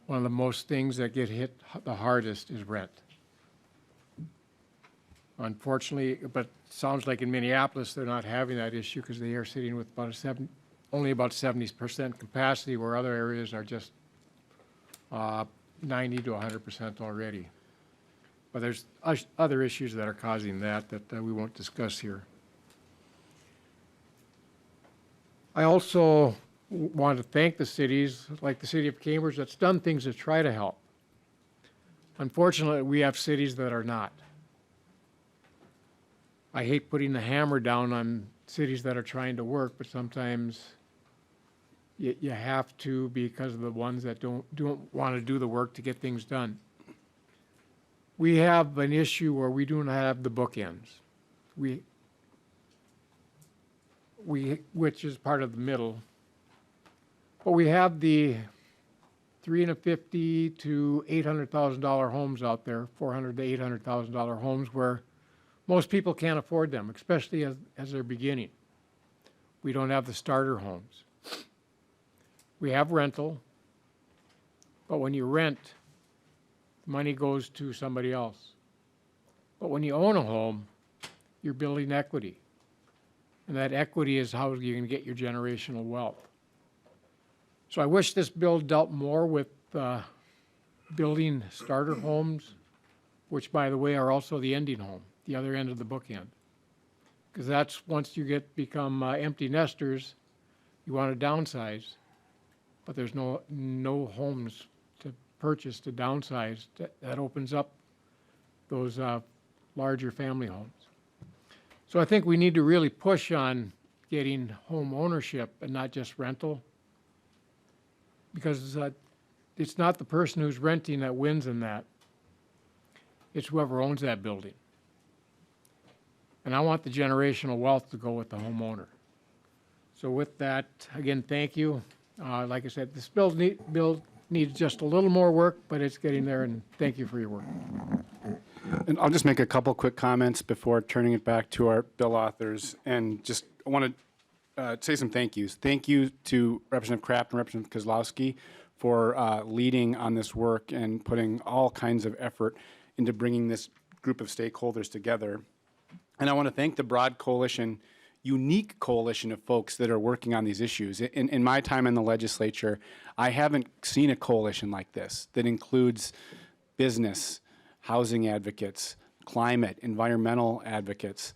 one of the most things that get hit the hardest is rent. Unfortunately, but it sounds like in Minneapolis, they're not having that issue because they are sitting with only about 70% capacity, where other areas are just 90 to 100% already. But there's other issues that are causing that we won't discuss here. I also want to thank the cities, like the city of Cambridge, that's done things to try to help. Unfortunately, we have cities that are not. I hate putting the hammer down on cities that are trying to work, but sometimes you have to, because of the ones that don't want to do the work to get things done. We have an issue where we do not have the bookends. Which is part of the middle. But we have the $350,000 to $800,000 homes out there, $400,000 to $800,000 homes, where most people can't afford them, especially as they're beginning. We don't have the starter homes. We have rental, but when you rent, money goes to somebody else. But when you own a home, you're building equity. And that equity is how you can get your generational wealth. So I wish this bill dealt more with building starter homes, which, by the way, are also the ending home, the other end of the bookend. Because that's, once you become empty nesters, you want to downsize, but there's no homes to purchase to downsize. That opens up those larger family homes. So I think we need to really push on getting home ownership and not just rental, because it's not the person who's renting that wins in that. It's whoever owns that building. And I want the generational wealth to go with the homeowner. So with that, again, thank you. Like I said, this bill needs just a little more work, but it's getting there, and thank you for your work. And I'll just make a couple quick comments before turning it back to our bill authors. And just I want to say some thank yous. Thank you to Representative Kraft and Representative Kozlowski for leading on this work and putting all kinds of effort into bringing this group of stakeholders together. And I want to thank the broad coalition, unique coalition of folks that are working on these issues. In my time in the legislature, I haven't seen a coalition like this that includes business, housing advocates, climate, environmental advocates,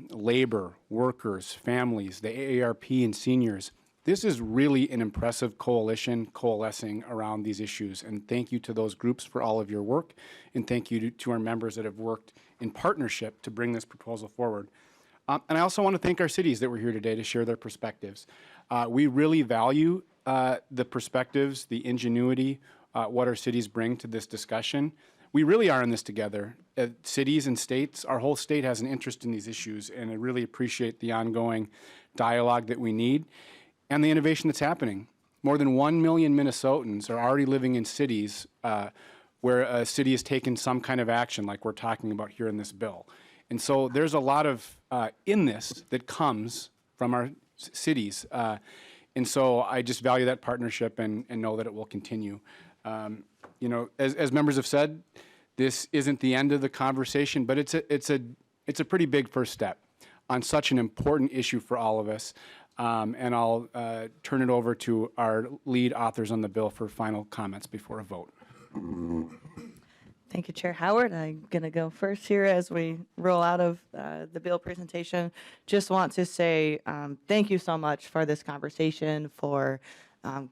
labor, workers, families, the AARP and seniors. This is really an impressive coalition coalescing around these issues. And thank you to those groups for all of your work. And thank you to our members that have worked in partnership to bring this proposal forward. And I also want to thank our cities that were here today to share their perspectives. We really value the perspectives, the ingenuity, what our cities bring to this discussion. We really are in this together. Cities and states, our whole state has an interest in these issues, and I really appreciate the ongoing dialogue that we need and the innovation that's happening. More than 1 million Minnesotans are already living in cities where a city has taken some kind of action like we're talking about here in this bill. And so there's a lot of in this that comes from our cities. And so I just value that partnership and know that it will continue. You know, as members have said, this isn't the end of the conversation, but it's a pretty big first step on such an important issue for all of us. And I'll turn it over to our lead authors on the bill for final comments before a vote. Thank you, Chair Howard. I'm going to go first here as we roll out of the bill presentation. Just want to say thank you so much for this conversation, for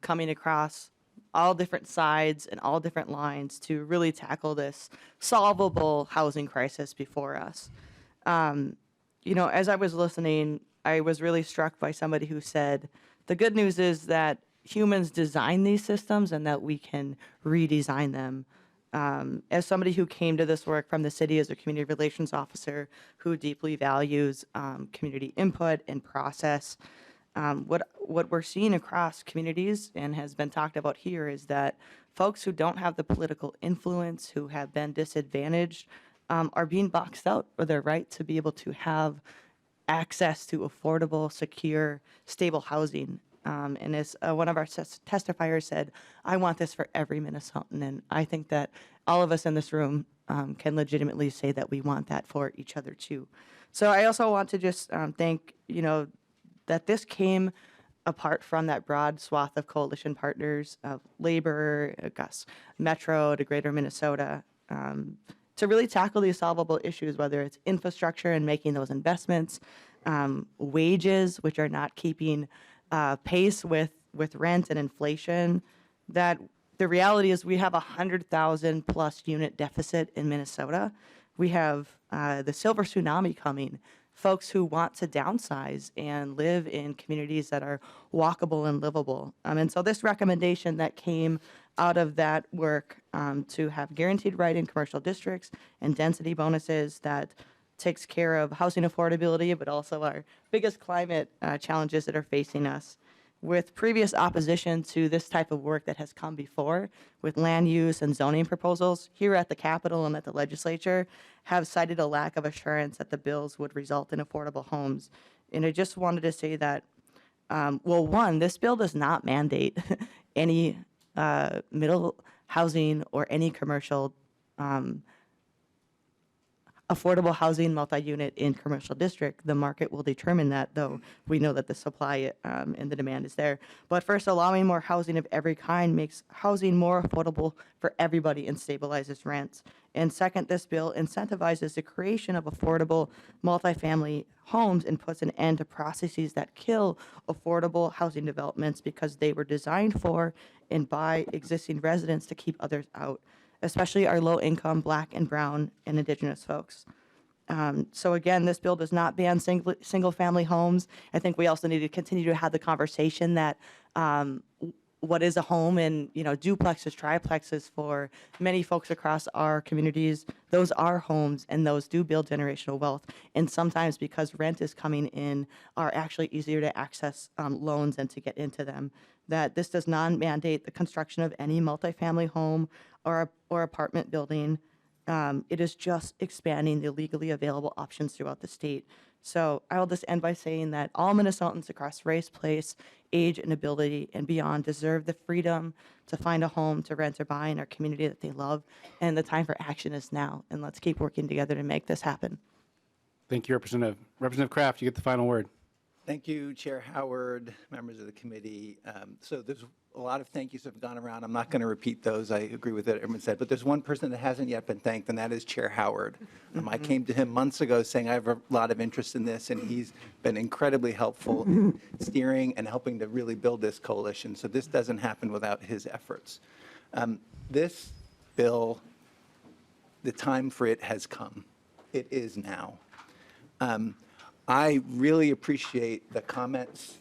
coming across all different sides and all different lines to really tackle this solvable housing crisis before us. You know, as I was listening, I was really struck by somebody who said, the good news is that humans design these systems and that we can redesign them. As somebody who came to this work from the city as a community relations officer who deeply values community input and process, what we're seeing across communities and has been talked about here is that folks who don't have the political influence, who have been disadvantaged, are being boxed out for their right to be able to have access to affordable, secure, stable housing. And as one of our testifiers said, I want this for every Minnesotan. And I think that all of us in this room can legitimately say that we want that for each other too. So I also want to just thank, you know, that this came apart from that broad swath of coalition partners of labor, Gus, Metro, to Greater Minnesota, to really tackle these solvable issues, whether it's infrastructure and making those investments, wages, which are not keeping pace with rent and inflation. That the reality is we have 100,000 plus unit deficit in Minnesota. We have the silver tsunami coming, folks who want to downsize and live in communities that are walkable and livable. And so this recommendation that came out of that work to have guaranteed right in commercial districts and density bonuses that takes care of housing affordability, but also our biggest climate challenges that are facing us. With previous opposition to this type of work that has come before, with land use and zoning proposals here at the Capitol and at the legislature, have cited a lack of assurance that the bills would result in affordable homes. And I just wanted to say that, well, one, this bill does not mandate any middle housing or any commercial affordable housing multi-unit in commercial district. The market will determine that, though we know that the supply and the demand is there. But first, allowing more housing of every kind makes housing more affordable for everybody and stabilizes rents. And second, this bill incentivizes the creation of affordable multifamily homes and puts an end to processes that kill affordable housing developments because they were designed for and by existing residents to keep others out, especially our low-income Black and Brown and Indigenous folks. So again, this bill does not ban single-family homes. I think we also need to continue to have the conversation that what is a home, and duplexes, triplexes for many folks across our communities, those are homes and those do build generational wealth. And sometimes because rent is coming in, are actually easier to access loans and to get into them. That this does not mandate the construction of any multifamily home or apartment building. It is just expanding the legally available options throughout the state. So I will just end by saying that all Minnesotans across race, place, age, and ability and beyond deserve the freedom to find a home, to rent or buy in our community that they love. And the time for action is now. And let's keep working together to make this happen. Thank you, Representative. Representative Kraft, you get the final word. Thank you, Chair Howard, members of the committee. So there's a lot of thank yous have gone around. I'm not going to repeat those. I agree with what everyone said. But there's one person that hasn't yet been thanked, and that is Chair Howard. I came to him months ago saying I have a lot of interest in this, and he's been incredibly helpful in steering and helping to really build this coalition. So this doesn't happen without his efforts. This bill, the time for it has come. It is now. I really appreciate the comments,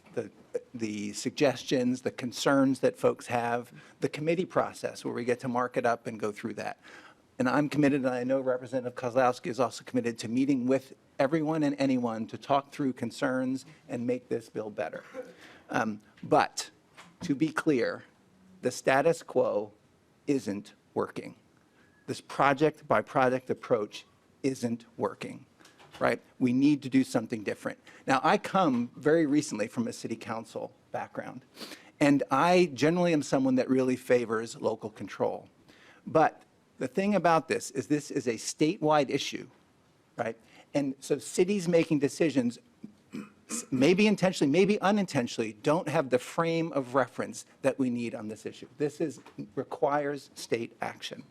the suggestions, the concerns that folks have, the committee process where we get to mark it up and go through that. And I'm committed, and I know Representative Kozlowski is also committed to meeting with everyone and anyone to talk through concerns and make this bill better. But to be clear, the status quo isn't working. This project by project approach isn't working. right? We need to do something different. Now, I come very recently from a city council background, and I generally am someone that really favors local control. But the thing about this is a statewide issue, right? And so cities making decisions, maybe intentionally, maybe unintentionally, don't have the frame of reference that we need on this issue. Requires state action.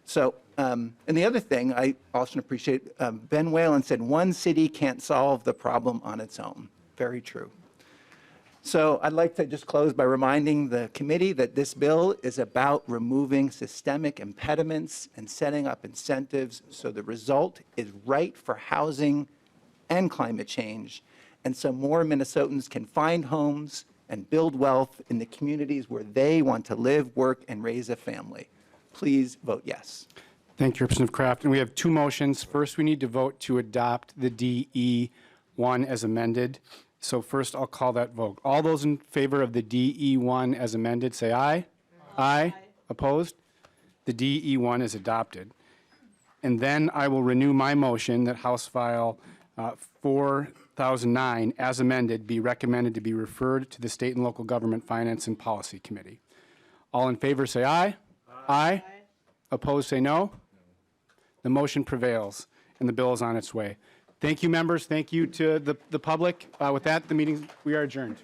So, and the other thing I also appreciate, Ben Whalen said, one city can't solve the problem on its own. Very true. So I'd like to just close by reminding the committee that this bill is about removing systemic impediments and setting up incentives so the result is right for housing and climate change, and so more Minnesotans can find homes and build wealth in the communities where they want to live, work, and raise a family. Please vote yes. Thank you, Representative Kraft. And we have two motions. First, we need to vote to adopt the DE1 as amended. So first, I'll call that vote. All those in favor of the DE1 as amended, say aye. Aye. Opposed? The DE1 is adopted. And then I will renew my motion that House File 4009 as amended be recommended to be referred to the State and Local Government Finance and Policy Committee. All in favor, say aye. Aye. Opposed, say no. The motion prevails, and the bill is on its way. Thank you, members. Thank you to the public. With that, the meeting, we are adjourned.